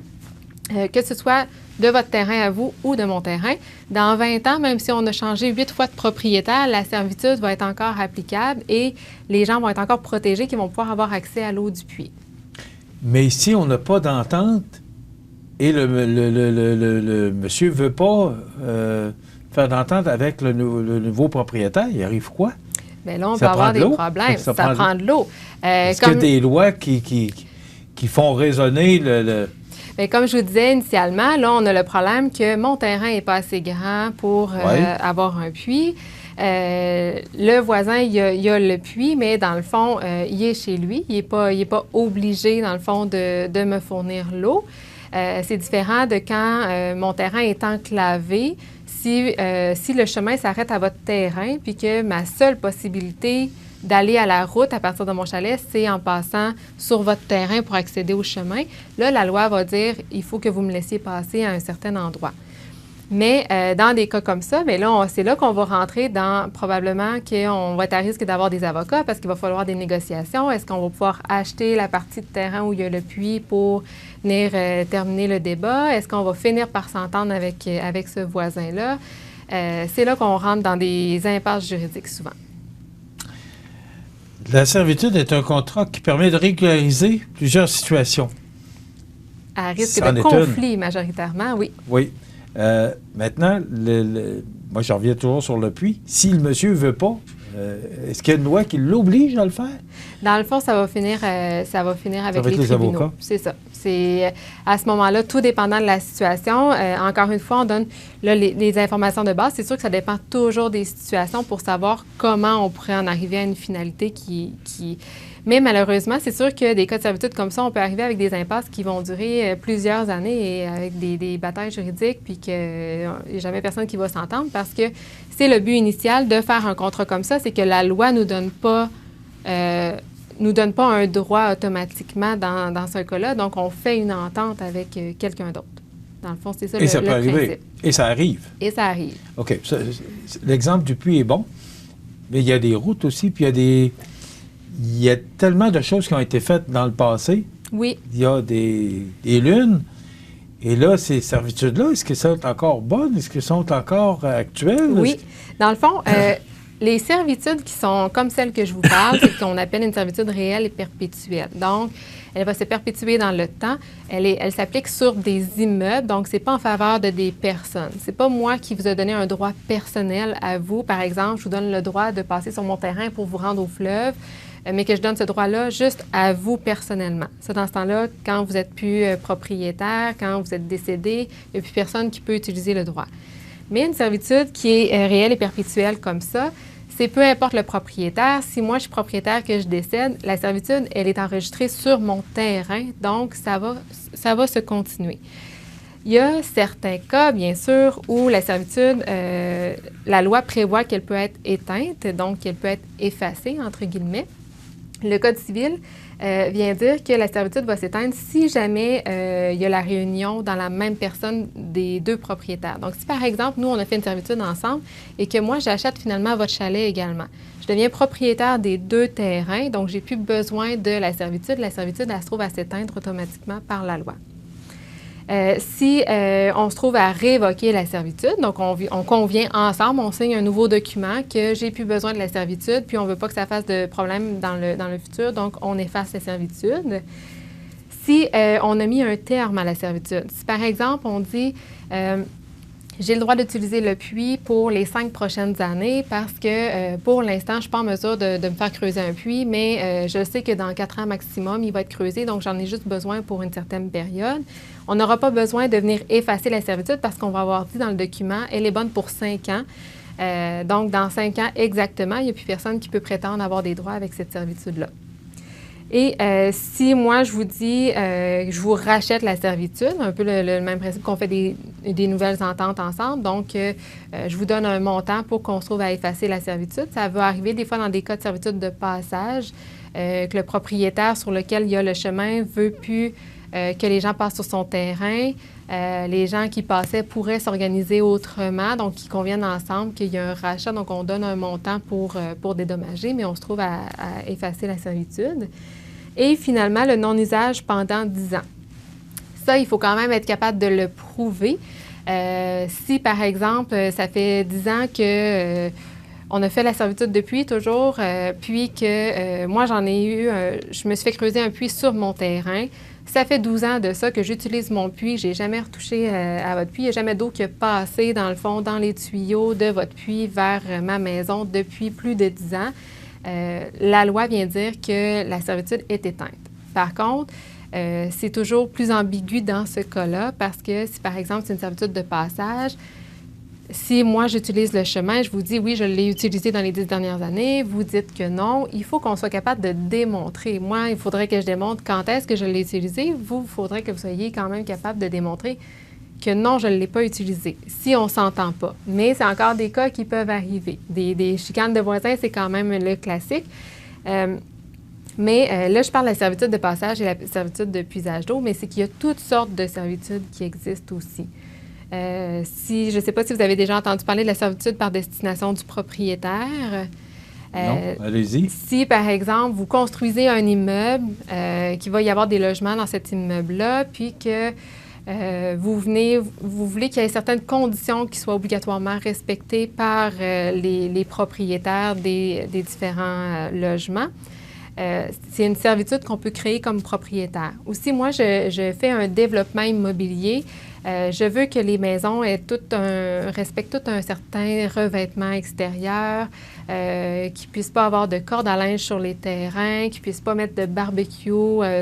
que ce soit de votre terrain à vous ou de mon terrain, dans 20 ans, même si on a changé 8 fois de propriétaire, la servitude va être encore applicable et les gens vont être encore protégés qui vont pouvoir avoir accès à l'eau du puits. Mais si on n'a pas d'entente et le monsieur ne veut pas faire d'entente avec le nouveau propriétaire, il arrive quoi? Bien là, on peut avoir des problèmes. Ça prend de l'eau. Est-ce qu'il y a des lois qui font résonner Bien, comme je vous disais initialement, là, on a le problème que mon terrain n'est pas assez grand pour avoir un puits. Le voisin, il a le puits, mais dans le fond, il est chez lui. Il n'est pas obligé, dans le fond, de me fournir l'eau. C'est différent de quand mon terrain est enclavé. Si le chemin s'arrête à votre terrain, puis que ma seule possibilité d'aller à la route à partir de mon chalet, c'est en passant sur votre terrain pour accéder au chemin. Là, la loi va dire il faut que vous me laissiez passer à un certain endroit. Mais dans des cas comme ça, bien là, c'est là qu'on va rentrer dans probablement qu'on va être à risque d'avoir des avocats parce qu'il va falloir des négociations. Est-ce qu'on va pouvoir acheter la partie de terrain où il y a le puits pour venir terminer le débat? Est-ce qu'on va finir par s'entendre avec ce voisin-là? C'est là qu'on rentre dans des impasses juridiques souvent. La servitude est un contrat qui permet de régulariser plusieurs situations. À risque de conflit, majoritairement, oui. Oui. Maintenant, moi, je reviens toujours sur le puits. Si le monsieur ne veut pas, est-ce qu'il y a une loi qui l'oblige à le faire? Dans le fond, ça va finir avec les tribunaux. Avocats. C'est ça. C'est à ce moment-là, tout dépendant de la situation. Encore une fois, on donne là, les informations de base. C'est sûr que ça dépend toujours des situations pour savoir comment on pourrait en arriver à une finalité qui... Mais malheureusement, c'est sûr que des cas de servitude comme ça, on peut arriver avec des impasses qui vont durer plusieurs années et avec des batailles juridiques, puis qu'il n'y a jamais personne qui va s'entendre parce que c'est le but initial de faire un contrat comme ça, c'est que la loi ne nous donne pas un droit automatiquement dans ce cas-là. Donc, on fait une entente avec quelqu'un d'autre. Dans le fond, c'est ça le principe. Arriver. Et ça arrive. Et ça arrive. OK. L'exemple du puits est bon, mais il y a des routes aussi, puis il y a tellement de choses qui ont été faites dans le passé. Oui. Il y a des lunes. Et là, ces servitudes-là, est-ce qu'elles sont encore bonnes? Est-ce qu'elles sont encore actuelles? Oui. Dans le fond, Les servitudes qui sont comme celles que je vous parle, c'est ce qu'on appelle une servitude réelle et perpétuelle. Donc, elle va se perpétuer dans le temps. Elle s'applique sur des immeubles, donc c'est pas en faveur de des personnes. C'est pas moi qui vous ai donné un droit personnel à vous. Par exemple, je vous donne le droit de passer sur mon terrain pour vous rendre au fleuve, mais que je donne ce droit-là juste à vous personnellement. Ça, dans ce temps-là, quand vous n'êtes plus propriétaire, quand vous êtes décédé, il n'y a plus personne qui peut utiliser le droit. Mais une servitude qui est réelle et perpétuelle comme ça, c'est peu importe le propriétaire. Si moi, je suis propriétaire que je décède, la servitude, elle est enregistrée sur mon terrain, donc ça va se continuer. Il y a certains cas, bien sûr, où la servitude, la loi prévoit qu'elle peut être éteinte, donc qu'elle peut être effacée, entre guillemets. Le Code civil vient dire que la servitude va s'éteindre si jamais il y a la réunion dans la même personne des deux propriétaires. Donc, si par exemple, nous, on a fait une servitude ensemble et que moi, j'achète finalement votre chalet également, je deviens propriétaire des deux terrains, donc j'ai plus besoin de la servitude. La servitude, elle se trouve à s'éteindre automatiquement par la loi. Si on se trouve à révoquer la servitude, donc on convient ensemble, on signe un nouveau document que j'ai plus besoin de la servitude, puis on ne veut pas que ça fasse de problème dans le futur, donc on efface la servitude. Si on a mis un terme à la servitude, si par exemple on dit j'ai le droit d'utiliser le puits pour les 5 prochaines années parce que pour l'instant, je ne suis pas en mesure de me faire creuser un puits, mais je sais que dans 4 ans maximum, il va être creusé, donc j'en ai juste besoin pour une certaine période. On n'aura pas besoin de venir effacer la servitude parce qu'on va avoir dit dans le document, elle est bonne pour 5 ans. Donc, dans 5 ans exactement, il n'y a plus personne qui peut prétendre avoir des droits avec cette servitude-là. Et si moi, je vous dis, je vous rachète la servitude, un peu le même principe qu'on fait des nouvelles ententes ensemble, donc je vous donne un montant pour qu'on se trouve à effacer la servitude. Ça va arriver des fois dans des cas de servitude de passage, que le propriétaire sur lequel il y a le chemin ne veut plus que les gens passent sur son terrain. Les gens qui passaient pourraient s'organiser autrement, donc ils conviennent ensemble qu'il y a un rachat, donc on donne un montant pour dédommager, mais on se trouve à effacer la servitude. Et finalement, le non-usage pendant 10 ans. Ça, il faut quand même être capable de le prouver. Si, par exemple, ça fait 10 ans que on a fait la servitude depuis toujours, puis que moi, j'en ai eu, je me suis fait creuser un puits sur mon terrain. Ça fait 12 ans de ça que j'utilise mon puits. Je n'ai jamais retouché à votre puits. Il n'y a jamais d'eau qui a passé, dans le fond, dans les tuyaux de votre puits vers ma maison depuis plus de 10 ans. La loi vient dire que la servitude est éteinte. Par contre, c'est toujours plus ambigu dans ce cas-là parce que si, par exemple, c'est une servitude de passage, si moi, j'utilise le chemin, je vous dis, oui, je l'ai utilisé dans les 10 dernières années, vous dites que non, il faut qu'on soit capable de démontrer. Moi, il faudrait que je démontre quand est-ce que je l'ai utilisé. Vous, il faudrait que vous soyez quand même capable de démontrer que non, je ne l'ai pas utilisé, si on ne s'entend pas. Mais c'est encore des cas qui peuvent arriver. Des chicanes de voisins, c'est quand même le classique. Mais là, je parle de la servitude de passage et la servitude de puisage d'eau, mais c'est qu'il y a toutes sortes de servitudes qui existent aussi. Je ne sais pas si vous avez déjà entendu parler de la servitude par destination du propriétaire. Non, allez-y. Si, par exemple, vous construisez un immeuble, qu'il va y avoir des logements dans cet immeuble-là, puis que vous voulez qu'il y ait certaines conditions qui soient obligatoirement respectées par les propriétaires des différents logements. C'est une servitude qu'on peut créer comme propriétaire. Aussi, moi, je fais un développement immobilier. Je veux que les maisons respectent tout un certain revêtement extérieur, qu'ils ne puissent pas avoir de corde à linge sur les terrains, qu'ils ne puissent pas mettre de barbecue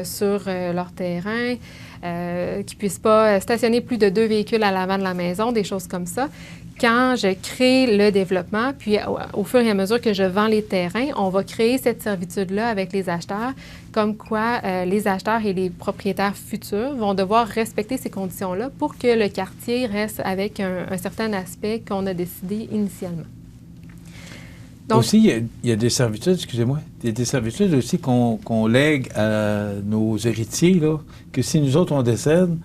sur leur terrain, qu'ils ne puissent pas stationner plus de 2 véhicules à l'avant de la maison, des choses comme ça. Quand je crée le développement, puis au fur et à mesure que je vends les terrains, on va créer cette servitude-là avec les acheteurs, comme quoi les acheteurs et les propriétaires futurs vont devoir respecter ces conditions-là pour que le quartier reste avec un certain aspect qu'on a décidé initialement. Donc, aussi, il y a des servitudes, excusez-moi, il y a des servitudes aussi qu'on lègue à nos héritiers, là, que si nous autres, on décède,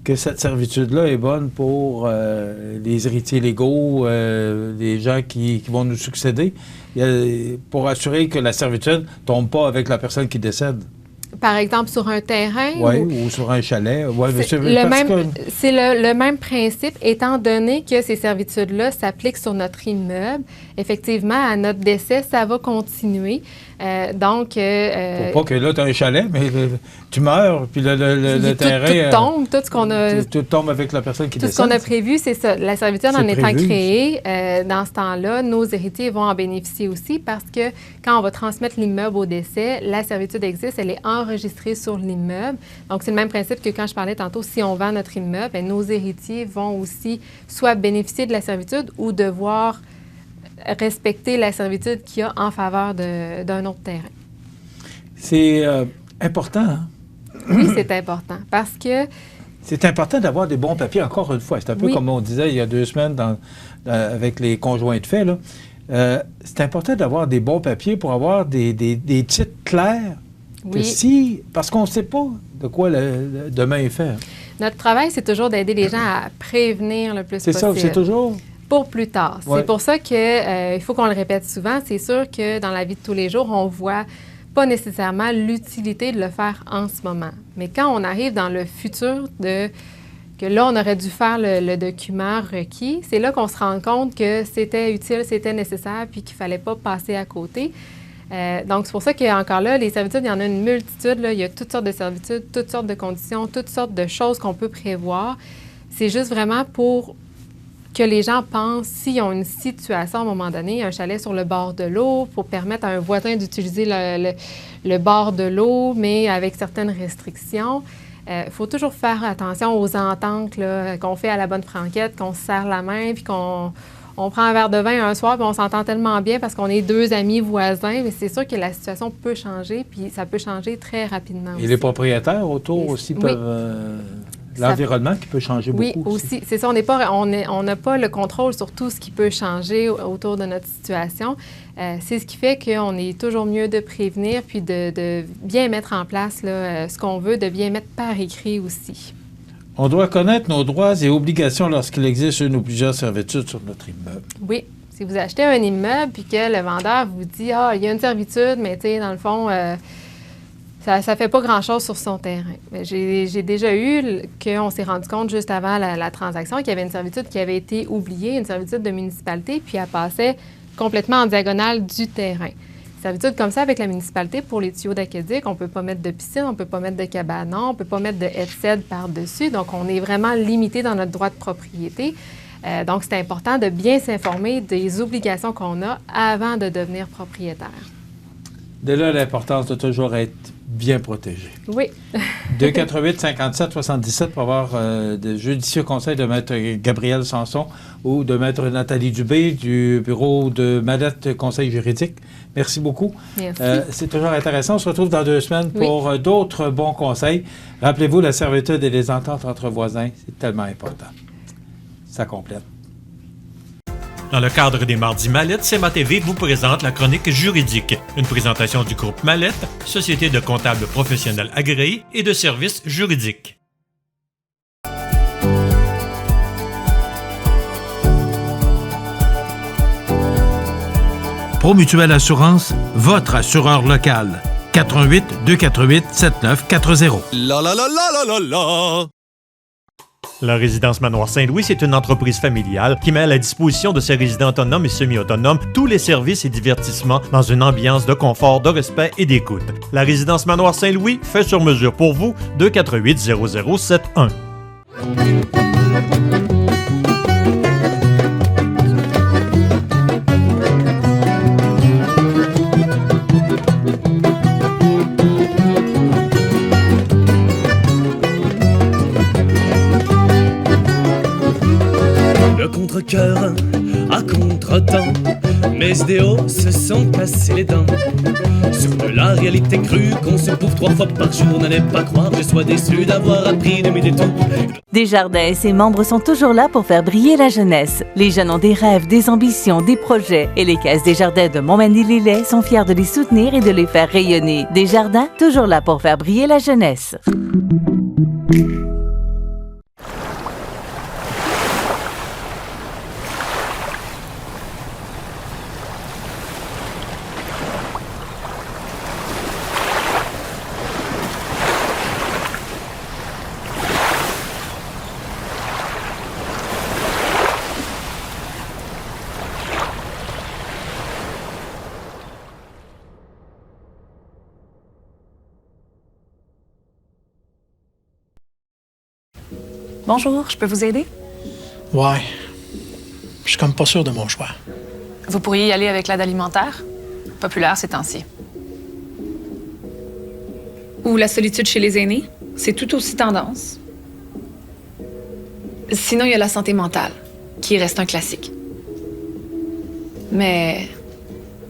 que cette servitude-là est bonne pour les héritiers légaux, les gens qui vont nous succéder, pour assurer que la servitude ne tombe pas avec la personne qui décède. Par exemple, sur un terrain? Oui, ou sur un chalet. Ouais, c'est le même principe, étant donné que ces servitudes-là s'appliquent sur notre immeuble. Effectivement, à notre décès, ça va continuer. Pour pas que là, tu as un chalet, mais tu meurs, puis le terrain... Tout tombe, tout ce qu'on a... Tout tombe avec la personne qui décède. Tout ce qu'on a prévu, c'est ça. La servitude en étant créée, dans ce temps-là, nos héritiers vont en bénéficier aussi parce que quand on va transmettre l'immeuble au décès, la servitude existe, elle est enregistrée sur l'immeuble. Donc, c'est le même principe que quand je parlais tantôt, si on vend notre immeuble, bien, nos héritiers vont aussi soit bénéficier de la servitude ou devoir respecter la servitude qu'il y a en faveur d'un autre terrain. C'est important, hein? Oui, c'est important parce que... C'est important d'avoir des bons papiers, encore une fois. C'est un peu comme on disait il y a 2 semaines avec les conjoints de fait, là. C'est important d'avoir des bons papiers pour avoir des titres clairs. Oui. Parce qu'on ne sait pas de quoi demain est fait. Notre travail, c'est toujours d'aider les gens à prévenir le plus possible. C'est ça, c'est toujours... Pour plus tard. Ouais. C'est pour ça qu'il faut qu'on le répète souvent. C'est sûr que dans la vie de tous les jours, on voit pas nécessairement l'utilité de le faire en ce moment. Mais quand on arrive dans le futur que là, on aurait dû faire le document requis, c'est là qu'on se rend compte que c'était utile, c'était nécessaire, puis qu'il fallait pas passer à côté. Donc, c'est pour ça qu'encore là, les servitudes, il y en a une multitude. Là. Il y a toutes sortes de servitudes, toutes sortes de conditions, toutes sortes de choses qu'on peut prévoir. C'est juste vraiment pour que les gens pensent, s'ils ont une situation à un moment donné, un chalet sur le bord de l'eau, pour permettre à un voisin d'utiliser le bord de l'eau, mais avec certaines restrictions. Il faut toujours faire attention aux ententes là, qu'on fait à la bonne franquette, qu'on se serre la main, puis qu'on prend un verre de vin un soir, puis on s'entend tellement bien parce qu'on est 2 amis voisins, mais c'est sûr que la situation peut changer, puis ça peut changer très rapidement. Et les propriétaires autour aussi peuvent... L'environnement qui peut changer beaucoup. Oui, aussi. C'est ça, on n'a pas le contrôle sur tout ce qui peut changer autour de notre situation. C'est ce qui fait qu'on est toujours mieux de prévenir puis de bien mettre en place là, ce qu'on veut, de bien mettre par écrit aussi. On doit connaître nos droits et obligations lorsqu'il existe une ou plusieurs servitudes sur notre immeuble. Oui. Si vous achetez un immeuble puis que le vendeur vous dit « Ah, il y a une servitude, mais tu sais, dans le fond... Ça ne fait pas grand-chose sur son terrain. J'ai déjà eu qu'on s'est rendu compte juste avant la transaction qu'il y avait une servitude qui avait été oubliée, une servitude de municipalité, puis elle passait complètement en diagonale du terrain. Servitude comme ça avec la municipalité, pour les tuyaux d'aqueduc, on ne peut pas mettre de piscine, on ne peut pas mettre de cabanon, on ne peut pas mettre de headset par-dessus. Donc, on est vraiment limité dans notre droit de propriété. Donc, c'est important de bien s'informer des obligations qu'on a avant de devenir propriétaire. De là, l'importance de toujours être bien protégé. Oui. 248-57-77 pour avoir de judicieux conseils de Maître Gabriel Sanson ou de Maître Nathalie Dubé du bureau de Mallette Conseil juridique. Merci beaucoup. Merci. C'est toujours intéressant. On se retrouve dans 2 semaines pour d'autres bons conseils. Rappelez-vous, la servitude et les ententes entre voisins, c'est tellement important. Ça complète. Dans le cadre des Mardis Mallette, CMA-TV vous présente la chronique juridique, une présentation du groupe Mallette, société de comptables professionnels agréés et de services juridiques. Promutuelle Assurance, votre assureur local. 418-248-7940. La la la la la la la! La Résidence Manoir Saint-Louis, c'est une entreprise familiale qui met à la disposition de ses résidents autonomes et semi-autonomes tous les services et divertissements dans une ambiance de confort, de respect et d'écoute. La Résidence Manoir Saint-Louis fait sur mesure pour vous, 248-0071. Contre-cœur à contre-temps, mes idéaux se sont cassés les dents. Sur de la réalité crue qu'on se bouffe 3 fois par jour, n'allez pas croire que je sois déçu d'avoir appris de mes détours. Desjardins et ses membres sont toujours là pour faire briller la jeunesse. Les jeunes ont des rêves, des ambitions, des projets et les caisses Desjardins de Montmagny-Lillet sont fiers de les soutenir et de les faire rayonner. Desjardins, toujours là pour faire briller la jeunesse. Bonjour, je peux vous aider? Ouais. Je suis comme pas sûr de mon choix. Vous pourriez y aller avec l'aide alimentaire, populaire ces temps-ci. Ou la solitude chez les aînés, c'est tout aussi tendance. Sinon, il y a la santé mentale, qui reste un classique. Mais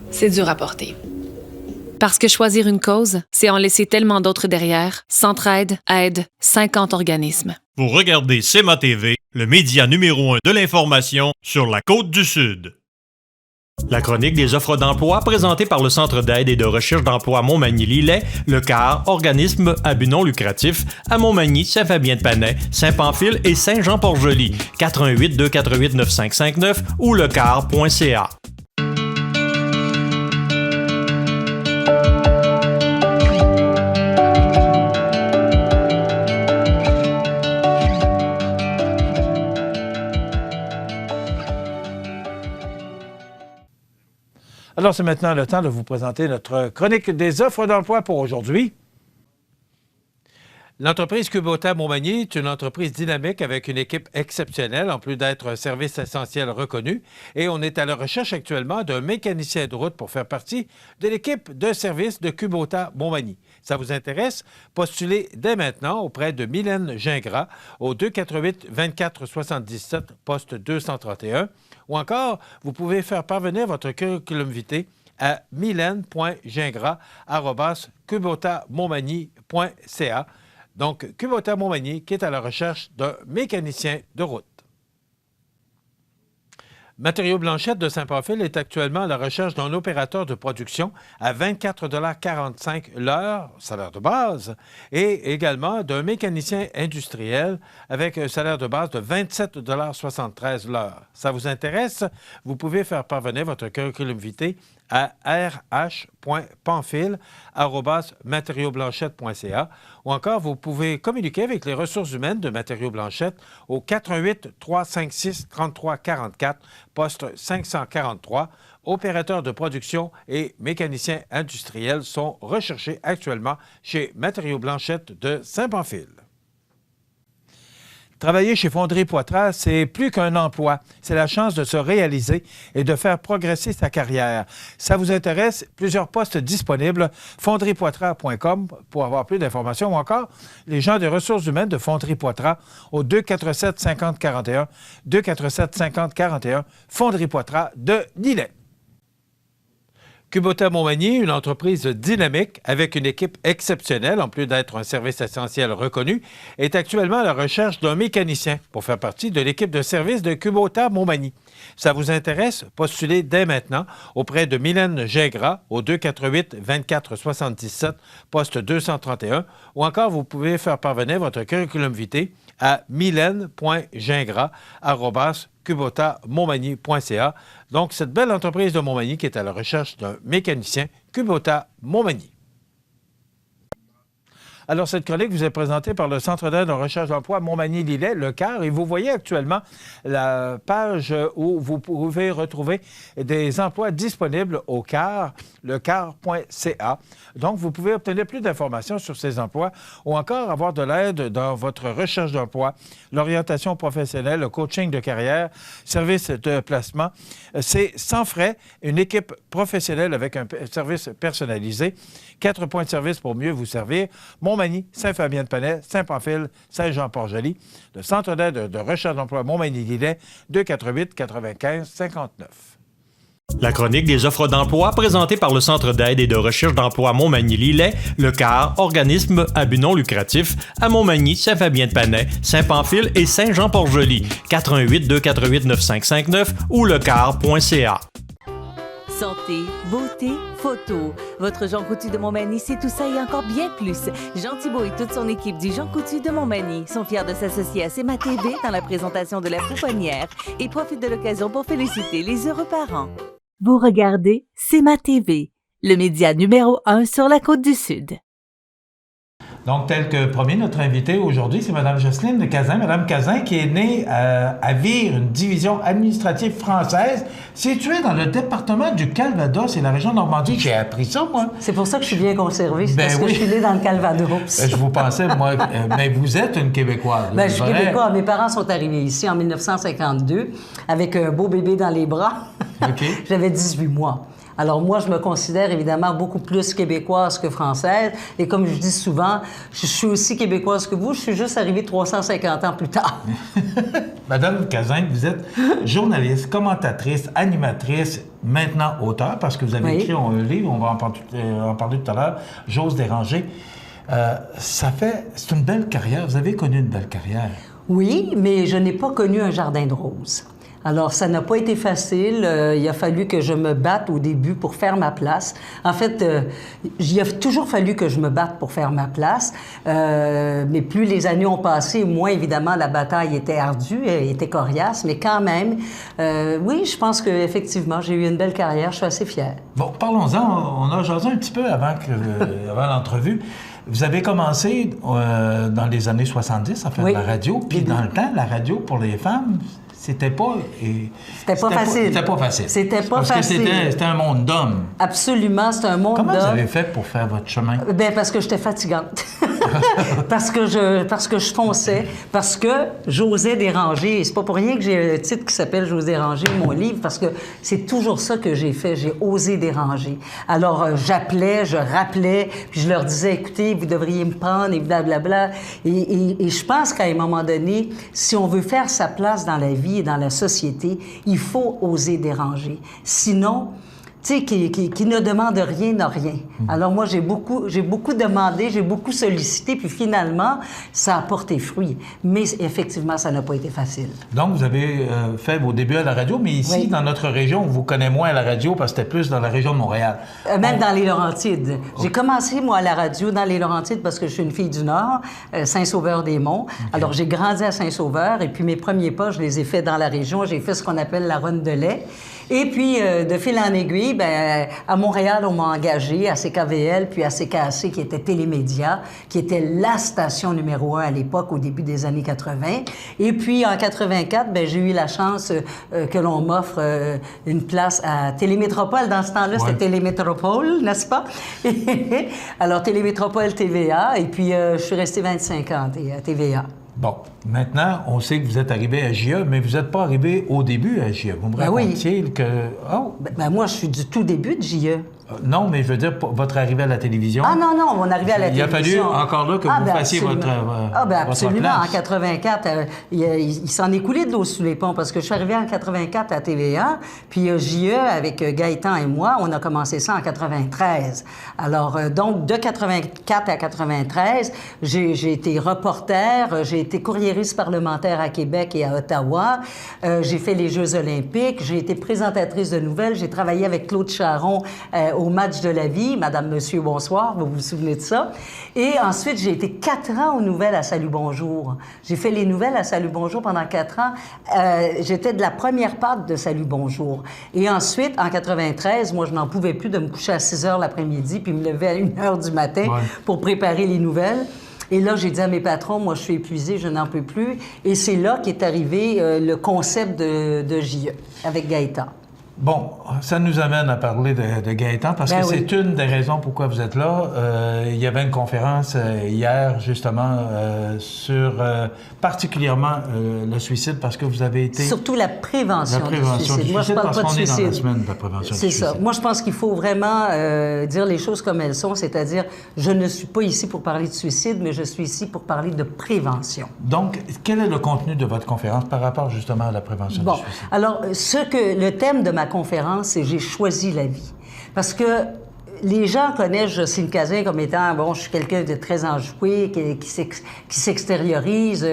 c'est dur à porter. Parce que choisir une cause, c'est en laisser tellement d'autres derrière. Centraide aide 50 organismes. Vous regardez CEMA TV, le média numéro 1 de l'information sur la Côte-du-Sud. La chronique des offres d'emploi présentée par le Centre d'aide et de recherche d'emploi Montmagny-Lillet, le CAR, organisme à but non lucratif, à Montmagny, Saint-Fabien-de-Panay, Saint-Pamphile et Saint-Jean-Port-Joli, 418-248-9559 ou lecar.ca. Alors, c'est maintenant le temps de vous présenter notre chronique des offres d'emploi pour aujourd'hui. L'entreprise Kubota Montmagny est une entreprise dynamique avec une équipe exceptionnelle, en plus d'être un service essentiel reconnu. Et on est à la recherche actuellement d'un mécanicien de route pour faire partie de l'équipe de service de Kubota Montmagny. Ça vous intéresse? Postulez dès maintenant auprès de Mylène Gingras au 248-2477, poste 231. Ou encore, vous pouvez faire parvenir votre curriculum vitae à mylène.gingras@kubotamontmagny.ca. Donc, Kubota Montmagny qui est à la recherche d'un mécanicien de route. Matériaux Blanchette de Saint-Pamphile est actuellement à la recherche d'un opérateur de production à 24,45 $ l'heure, salaire de base, et également d'un mécanicien industriel avec un salaire de base de 27,73 $ l'heure. Ça vous intéresse? Vous pouvez faire parvenir votre curriculum vitae à rh.pamphile@matériauxblanchette.ca ou encore vous pouvez communiquer avec les ressources humaines de Matériaux Blanchette au 418-356-3344, poste 543. Opérateurs de production et mécaniciens industriels sont recherchés actuellement chez Matériaux Blanchette de Saint-Pamphile. Travailler chez Fonderie Poitras, c'est plus qu'un emploi. C'est la chance de se réaliser et de faire progresser sa carrière. Ça vous intéresse? Plusieurs postes disponibles. FondriePoitras.com pour avoir plus d'informations ou encore les gens des ressources humaines de Fonderie Poitras au 247-5041, 247-5041, Fonderie Poitras de Lillet. Kubota Montmagny, une entreprise dynamique avec une équipe exceptionnelle, en plus d'être un service essentiel reconnu, est actuellement à la recherche d'un mécanicien pour faire partie de l'équipe de service de Kubota Montmagny. Ça vous intéresse? Postulez dès maintenant auprès de Mylène Gingras au 248-2477, poste 231, ou encore vous pouvez faire parvenir votre curriculum vitae à mylène.gingras@kubotamontmagny.ca. Donc, cette belle entreprise de Montmagny qui est à la recherche d'un mécanicien Kubota Montmagny. Alors, cette chronique vous est présentée par le Centre d'aide en recherche d'emploi Montmagny-Lillet, le CAR, et vous voyez actuellement la page où vous pouvez retrouver des emplois disponibles au CAR, lecar.ca. Donc, vous pouvez obtenir plus d'informations sur ces emplois ou encore avoir de l'aide dans votre recherche d'emploi, l'orientation professionnelle, le coaching de carrière, service de placement. C'est sans frais, une équipe professionnelle avec un service personnalisé, 4 points de service pour mieux vous servir. Montmagny, Saint-Fabien-de-Panay, Saint-Pamphile, Saint-Jean-Port-Joli. Le Centre d'aide de recherche d'emploi Montmagny-Lillet, 248-95-59. La chronique des offres d'emploi présentée par le Centre d'aide et de recherche d'emploi Montmagny-Lillet, le CAR, organisme à but non lucratif, à Montmagny, Saint-Fabien-de-Panay, Saint-Pamphile et Saint-Jean-Port-Joli, 418-248-9559 ou lecar.ca. Santé, beauté, photo. Votre Jean Coutu de Montmagny, c'est tout ça et encore bien plus. Jean Thibault et toute son équipe du Jean Coutu de Montmagny sont fiers de s'associer à CEMA TV dans la présentation de la pouponnière et profitent de l'occasion pour féliciter les heureux parents. Vous regardez CEMA TV, le média numéro 1 sur la Côte-du-Sud. Donc, tel que promis, notre invité aujourd'hui, c'est Mme Jocelyne Cazin. Mme Cazin qui est née à Vire, une division administrative française située dans le département du Calvados et la région Normandie. J'ai appris ça, moi. C'est pour ça que je suis bien conservée, parce que je suis née dans le Calvados. Je vous pensais, moi, mais vous êtes une Québécoise. Je suis québécoise. Mes parents sont arrivés ici en 1952 avec un beau bébé dans les bras. Okay. J'avais 18 mois. Alors moi, je me considère évidemment beaucoup plus québécoise que française. Et comme je dis souvent, je suis aussi québécoise que vous. Je suis juste arrivée 350 ans plus tard. Madame Cazin, vous êtes journaliste, commentatrice, animatrice, maintenant auteur, parce que vous avez écrit un livre, on va en parler tout à l'heure, J'ose déranger. C'est une belle carrière. Vous avez connu une belle carrière. Oui, mais je n'ai pas connu un jardin de roses. Alors, ça n'a pas été facile. Il a fallu que je me batte au début pour faire ma place. En fait, il a toujours fallu que je me batte pour faire ma place. Mais plus les années ont passé, moins, évidemment, la bataille était ardue, était coriace. Mais quand même, oui, je pense qu'effectivement, j'ai eu une belle carrière. Je suis assez fière. Bon, parlons-en. On a jasé un petit peu avant l'entrevue. Vous avez commencé dans les années 70 à faire de la radio. Puis dans le temps, la radio, pour les femmes... C'était pas facile. Parce que c'était un monde d'hommes. Absolument, c'est un monde d'hommes. Comment vous avez fait pour faire votre chemin? Bien, parce que j'étais fatigante. parce que je fonçais. Parce que j'osais déranger. Et c'est pas pour rien que j'ai un titre qui s'appelle « J'ose déranger », mon livre, parce que c'est toujours ça que j'ai fait. J'ai osé déranger. Alors, j'appelais, je rappelais, puis je leur disais « Écoutez, vous devriez me prendre » et blablabla. Et je pense qu'à un moment donné, si on veut faire sa place dans la vie et dans la société, il faut oser déranger. Sinon, tu sais, qui ne demande rien n'a rien. Alors moi, j'ai beaucoup demandé, j'ai beaucoup sollicité, puis finalement, ça a porté fruit. Mais effectivement, ça n'a pas été facile. Donc, vous avez fait vos débuts à la radio, mais ici, dans notre région, on vous connaît moins à la radio parce que c'était plus dans la région de Montréal. Même dans les Laurentides. J'ai commencé, moi, à la radio dans les Laurentides parce que je suis une fille du Nord, Saint-Sauveur-des-Monts. Alors, j'ai grandi à Saint-Sauveur, et puis mes premiers pas, je les ai faits dans la région. J'ai fait ce qu'on appelle la ronde de lait. Et puis, de fil en aiguille, bien, à Montréal, on m'a engagée à CKVL, puis à CKAC, qui était Télémédia, qui était la station numéro 1 à l'époque, au début des années 80. Et puis, en 84, bien, j'ai eu la chance que l'on m'offre une place à Télémétropole. Dans ce temps-là, c'était Télémétropole, n'est-ce pas? Alors, Télémétropole TVA, et puis je suis restée 25 ans à TVA. Bon, maintenant, on sait que vous êtes arrivé à JE, mais vous n'êtes pas arrivé au début à JE. Vous me racontiez que... Oh. Moi, je suis du tout début de JE. Non, mais je veux dire, votre arrivée à la télévision... Ah non, mon arrivée à la télévision... Il a fallu encore là que vous fassiez votre absolument. Votre en 84, il s'en est coulé de l'eau sous les ponts, parce que je suis arrivée en 84 à TVA, puis JE, avec Gaëtan et moi, on a commencé ça en 93. Alors, donc, de 84 à 93, j'ai été reporter, j'ai été courriériste parlementaire à Québec et à Ottawa, j'ai fait les Jeux olympiques, j'ai été présentatrice de nouvelles, j'ai travaillé avec Claude Charron au Match de la vie, Madame, Monsieur, bonsoir, vous vous souvenez de ça. Et ensuite, j'ai été 4 ans aux nouvelles à Salut Bonjour. J'ai fait les nouvelles à Salut Bonjour pendant 4 ans. J'étais de la première patte de Salut Bonjour. Et ensuite, en 93, moi, je n'en pouvais plus de me coucher à 6 heures l'après-midi puis me lever à 1 heure du matin pour préparer les nouvelles. Et là, j'ai dit à mes patrons, moi, je suis épuisée, je n'en peux plus. Et c'est là qu'est arrivé le concept de JE avec Gaëtan. Bon, ça nous amène à parler de Gaëtan, parce que c'est une des raisons pourquoi vous êtes là. Il y avait une conférence hier, justement, sur particulièrement le suicide, parce que vous avez été... Surtout la prévention du suicide. Moi, je parle pas de suicide. Est dans la semaine de la prévention du suicide. C'est ça. Moi, je pense qu'il faut vraiment dire les choses comme elles sont, c'est-à-dire, je ne suis pas ici pour parler de suicide, mais je suis ici pour parler de prévention. Donc, quel est le contenu de votre conférence par rapport, justement, à la prévention du suicide? Alors, le thème de ma conférence, c'est « J'ai choisi la vie ». Parce que les gens connaissent Jocelyne Cazin comme étant, bon, je suis quelqu'un de très enjoué, qui s'extériorise,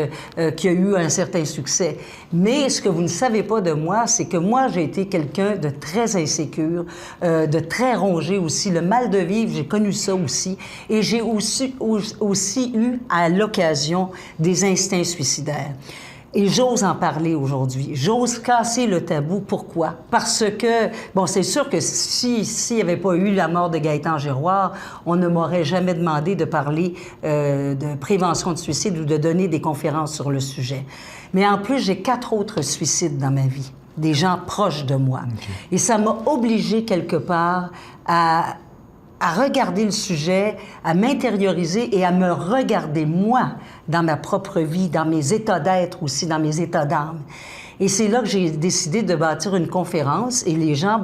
qui a eu un certain succès. Mais ce que vous ne savez pas de moi, c'est que moi, j'ai été quelqu'un de très insécure, de très rongé aussi. Le mal de vivre, j'ai connu ça aussi. Et j'ai aussi eu, à l'occasion, des instincts suicidaires. Et j'ose en parler aujourd'hui. J'ose casser le tabou. Pourquoi? Parce que, bon, c'est sûr que s'il n'y avait pas eu la mort de Gaétan Giroir, on ne m'aurait jamais demandé de parler de prévention de suicide ou de donner des conférences sur le sujet. Mais en plus, j'ai 4 autres suicides dans ma vie, des gens proches de moi. Okay. Et ça m'a obligée quelque part à regarder le sujet, à m'intérioriser et à me regarder, moi, dans ma propre vie, dans mes états d'être aussi, dans mes états d'âme. Et c'est là que j'ai décidé de bâtir une conférence et les gens,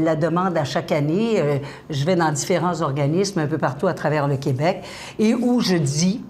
la demandent à chaque année. Je vais dans différents organismes un peu partout à travers le Québec et où je dis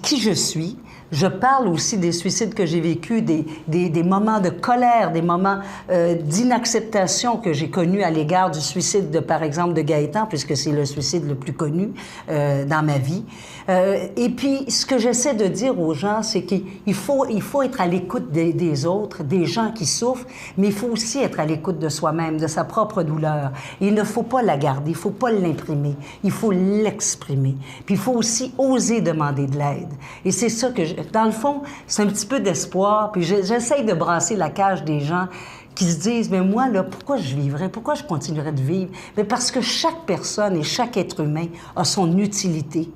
qui je suis. Je parle aussi des suicides que j'ai vécus, des moments de colère, des moments d'inacceptation que j'ai connus à l'égard du suicide, par exemple, de Gaétan, puisque c'est le suicide le plus connu dans ma vie. Et puis, ce que j'essaie de dire aux gens, c'est qu'il faut être à l'écoute des autres, des gens qui souffrent, mais il faut aussi être à l'écoute de soi-même, de sa propre douleur. Et il ne faut pas la garder, il ne faut pas l'imprimer, il faut l'exprimer. Puis il faut aussi oser demander de l'aide. Et c'est ça que dans le fond, c'est un petit peu d'espoir. Puis j'essaie de brasser la cage des gens qui se disent, mais moi, là, pourquoi je vivrais? Pourquoi je continuerais de vivre? Mais parce que chaque personne et chaque être humain a son utilité.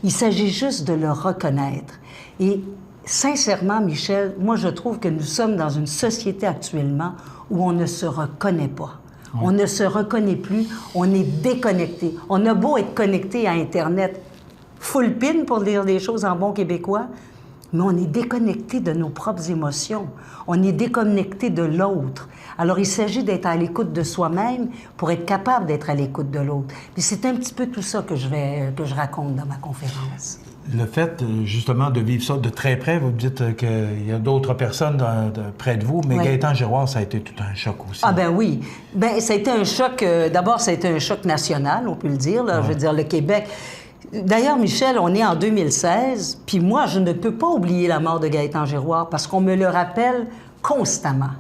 Il s'agit juste de le reconnaître. Et sincèrement, Michel, moi, je trouve que nous sommes dans une société actuellement où on ne se reconnaît pas. Ouais. On ne se reconnaît plus, on est déconnecté. On a beau être connecté à Internet, full pin pour dire des choses en bon québécois, mais on est déconnecté de nos propres émotions. On est déconnecté de l'autre. Alors, il s'agit d'être à l'écoute de soi-même pour être capable d'être à l'écoute de l'autre. Puis c'est un petit peu tout ça que je raconte dans ma conférence. Le fait, justement, de vivre ça de très près, vous dites qu'il y a d'autres personnes près de vous, mais oui. Gaétan Giroir, ça a été tout un choc aussi. Ah ben oui. Ben ça a été un choc... D'abord, ça a été un choc national, on peut le dire. Là. Ouais. Je veux dire, le Québec... D'ailleurs, Michel, on est en 2016, puis moi, je ne peux pas oublier la mort de Gaétan Giroir parce qu'on me le rappelle constamment.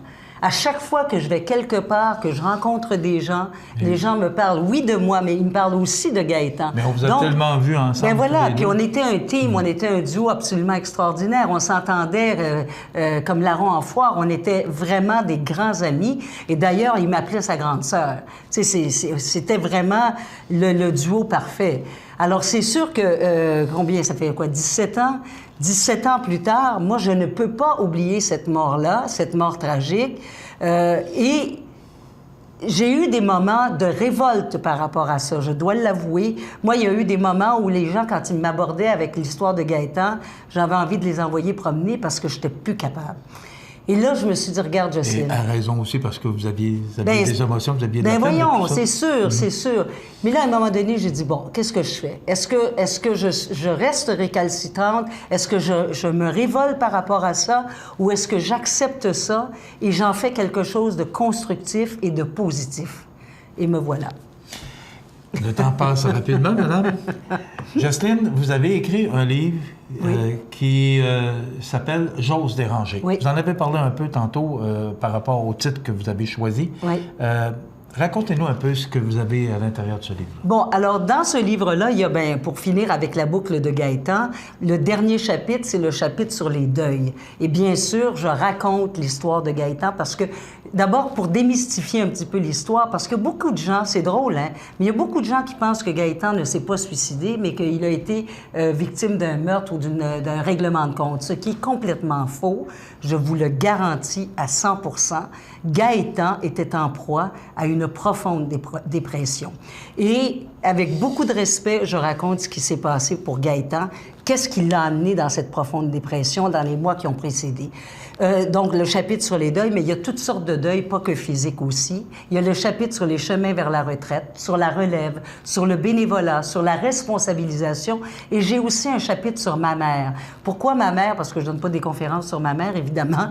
À chaque fois que je vais quelque part, que je rencontre des gens, les gens me parlent, oui, de moi, mais ils me parlent aussi de Gaétan. Mais on vous a tellement vus ensemble. Ben voilà, puis on était un team, on était un duo absolument extraordinaire. On s'entendait comme larron en foire. On était vraiment des grands amis. Et d'ailleurs, il m'appelait sa grande sœur. Tu sais, c'était vraiment le duo parfait. Alors, c'est sûr que, combien, ça fait quoi, 17 ans? 17 ans plus tard, moi, je ne peux pas oublier cette mort-là, cette mort tragique. Et j'ai eu des moments de révolte par rapport à ça, je dois l'avouer. Moi, il y a eu des moments où les gens, quand ils m'abordaient avec l'histoire de Gaétan, j'avais envie de les envoyer promener parce que je n'étais plus capable. Et là, je me suis dit, regarde, Jocelyne. Et à raison aussi, parce que vous aviez des émotions, vous aviez de la peine. Voyons, c'est sûr, c'est sûr. Mais là, à un moment donné, j'ai dit, bon, qu'est-ce que je fais? Est-ce que je reste récalcitrante? Est-ce que je me révolte par rapport à ça? Ou est-ce que j'accepte ça et j'en fais quelque chose de constructif et de positif? Et me voilà. Le temps passe rapidement, madame. Jocelyne, vous avez écrit un livre qui s'appelle « J'ose déranger ». Oui. Vous en avez parlé un peu tantôt par rapport au titre que vous avez choisi. Oui. Racontez-nous un peu ce que vous avez à l'intérieur de ce livre. Bon, alors, dans ce livre-là, il y a, pour finir avec la boucle de Gaétan, le dernier chapitre, c'est le chapitre sur les deuils. Et bien sûr, je raconte l'histoire de Gaétan parce que, d'abord, pour démystifier un petit peu l'histoire, parce que beaucoup de gens, c'est drôle, hein, mais il y a beaucoup de gens qui pensent que Gaétan ne s'est pas suicidé, mais qu'il a été victime d'un meurtre ou d'un règlement de compte, ce qui est complètement faux. Je vous le garantis à 100%. Gaétan était en proie à une profonde dépression. Et avec beaucoup de respect, je raconte ce qui s'est passé pour Gaétan. Qu'est-ce qui l'a amené dans cette profonde dépression dans les mois qui ont précédé? Donc, le chapitre sur les deuils, mais il y a toutes sortes de deuils, pas que physiques aussi. Il y a le chapitre sur les chemins vers la retraite, sur la relève, sur le bénévolat, sur la responsabilisation. Et j'ai aussi un chapitre sur ma mère. Pourquoi ma mère? Parce que je donne pas des conférences sur ma mère, évidemment.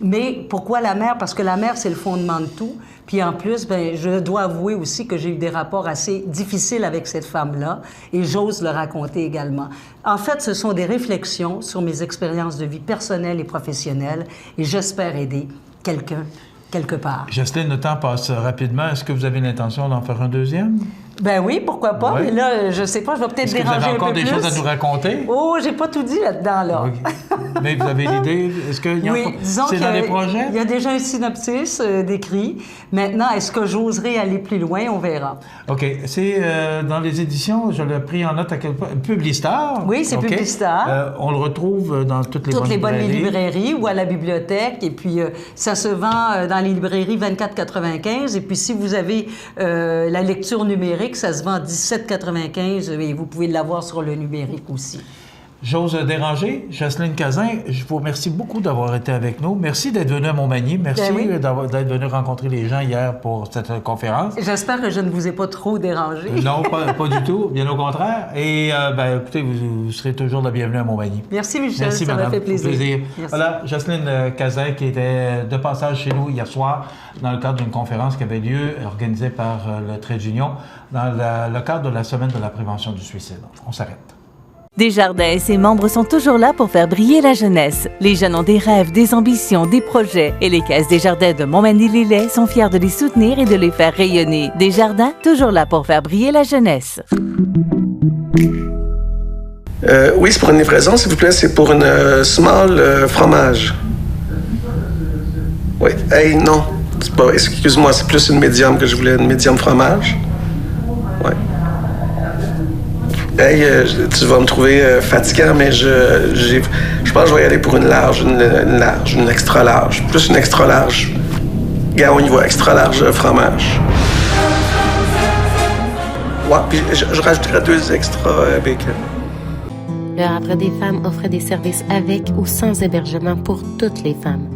Mais pourquoi la mère? Parce que la mère, c'est le fondement de tout. Puis en plus, je dois avouer aussi que j'ai eu des rapports assez difficiles avec cette femme-là et j'ose le raconter également. En fait, ce sont des réflexions sur mes expériences de vie personnelles et professionnelles et j'espère aider quelqu'un quelque part. Jocelyne, le temps passe rapidement. Est-ce que vous avez l'intention d'en faire un deuxième? Ben oui, pourquoi pas, mais là, je sais pas, je vais peut-être déranger un peu plus. Est-ce que vous avez encore des choses à nous raconter? Oh, j'ai pas tout dit là-dedans, là. Okay. Mais vous avez l'idée? Est-ce qu'il y a disons dans les projets? Il y a déjà un synopsis décrit. Maintenant, est-ce que j'oserais aller plus loin? On verra. OK. C'est dans les éditions, je l'ai pris en note à quel point? Publistar? Oui, c'est Publistar. On le retrouve dans toutes les bonnes librairies ou à la bibliothèque. Et puis, ça se vend dans les librairies 24,95. Et puis, si vous avez la lecture numérique, ça se vend à 17,95 et vous pouvez l'avoir sur le numérique aussi. J'ose déranger. Jocelyne Cazin, je vous remercie beaucoup d'avoir été avec nous. Merci d'être venue à Montmagny. Merci d'être venue rencontrer les gens hier pour cette conférence. J'espère que je ne vous ai pas trop dérangé. Non, pas du tout. Bien au contraire. Et écoutez, vous serez toujours la bienvenue à Montmagny. Merci, Michel. Merci, ça madame. m'a fait plaisir. Merci. Voilà, Jocelyne Cazin qui était de passage chez nous hier soir dans le cadre d'une conférence qui avait lieu organisée par le Trait d'Union dans le cadre de la Semaine de la prévention du suicide. On s'arrête. Desjardins et ses membres sont toujours là pour faire briller la jeunesse. Les jeunes ont des rêves, des ambitions, des projets et les Caisses Desjardins de Montmagny-Lillet sont fiers de les soutenir et de les faire rayonner. Desjardins, toujours là pour faire briller la jeunesse. Oui, c'est pour une livraison, s'il vous plaît. C'est pour une small fromage. Oui. Hey, non. C'est pas, excuse-moi, c'est plus une médium que je voulais, une médium fromage. Oui. Hey, tu vas me trouver fatigant, mais je pense que je vais y aller pour une large, une extra large. Plus une extra large. Gars, on y va, extra large fromage. Ouais, puis je rajouterai 2 extra bacon. Le Havre des femmes offre des services avec ou sans hébergement pour toutes les femmes.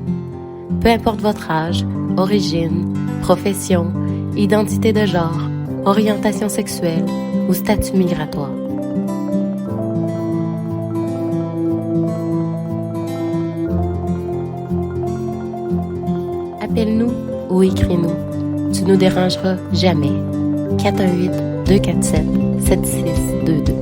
Peu importe votre âge, origine, profession, identité de genre, orientation sexuelle ou statut migratoire. Appelle-nous ou écris-nous. Tu nous dérangeras jamais. 418-247-7622.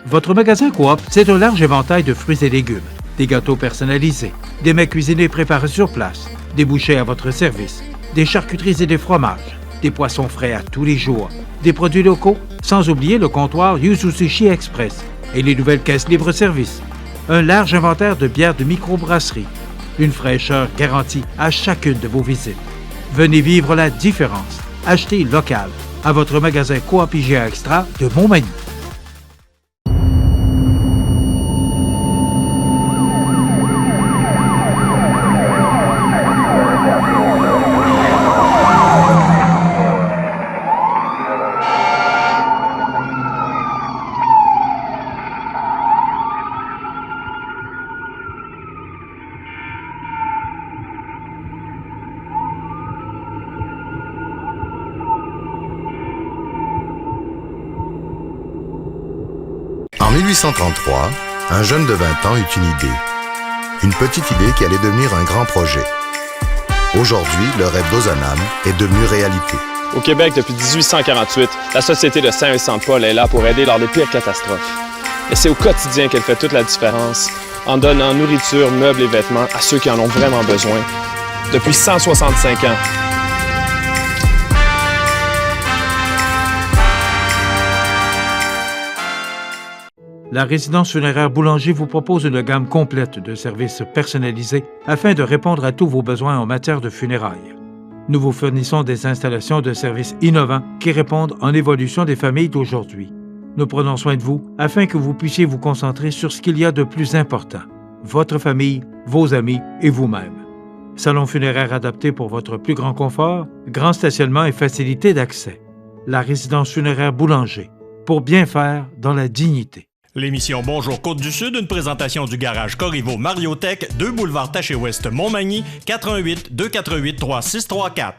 Votre magasin Coop, c'est un large éventail de fruits et légumes, des gâteaux personnalisés, des mets cuisinés préparés sur place, des bouchées à votre service, des charcuteries et des fromages, des poissons frais à tous les jours, des produits locaux, sans oublier le comptoir Yuzu Sushi Express et les nouvelles caisses libre-service. Un large inventaire de bières de microbrasserie, une fraîcheur garantie à chacune de vos visites. Venez vivre la différence. Achetez local à votre magasin Coop IGA Extra de Montmagny. En 1833, un jeune de 20 ans eut une idée. Une petite idée qui allait devenir un grand projet. Aujourd'hui, le rêve d'Ozanam est devenu réalité. Au Québec, depuis 1848, la Société de Saint-Vincent-de-Paul est là pour aider lors des pires catastrophes. Et c'est au quotidien qu'elle fait toute la différence, en donnant nourriture, meubles et vêtements à ceux qui en ont vraiment besoin. Depuis 165 ans. La résidence funéraire Boulanger vous propose une gamme complète de services personnalisés afin de répondre à tous vos besoins en matière de funérailles. Nous vous fournissons des installations de services innovants qui répondent en évolution des familles d'aujourd'hui. Nous prenons soin de vous afin que vous puissiez vous concentrer sur ce qu'il y a de plus important, votre famille, vos amis et vous-même. Salon funéraire adapté pour votre plus grand confort, grand stationnement et facilité d'accès. La résidence funéraire Boulanger, pour bien faire dans la dignité. L'émission Bonjour Côte-du-Sud, une présentation du garage Corriveau Mariotech, 2 boulevard Taché-Ouest Montmagny, 418-248-3634.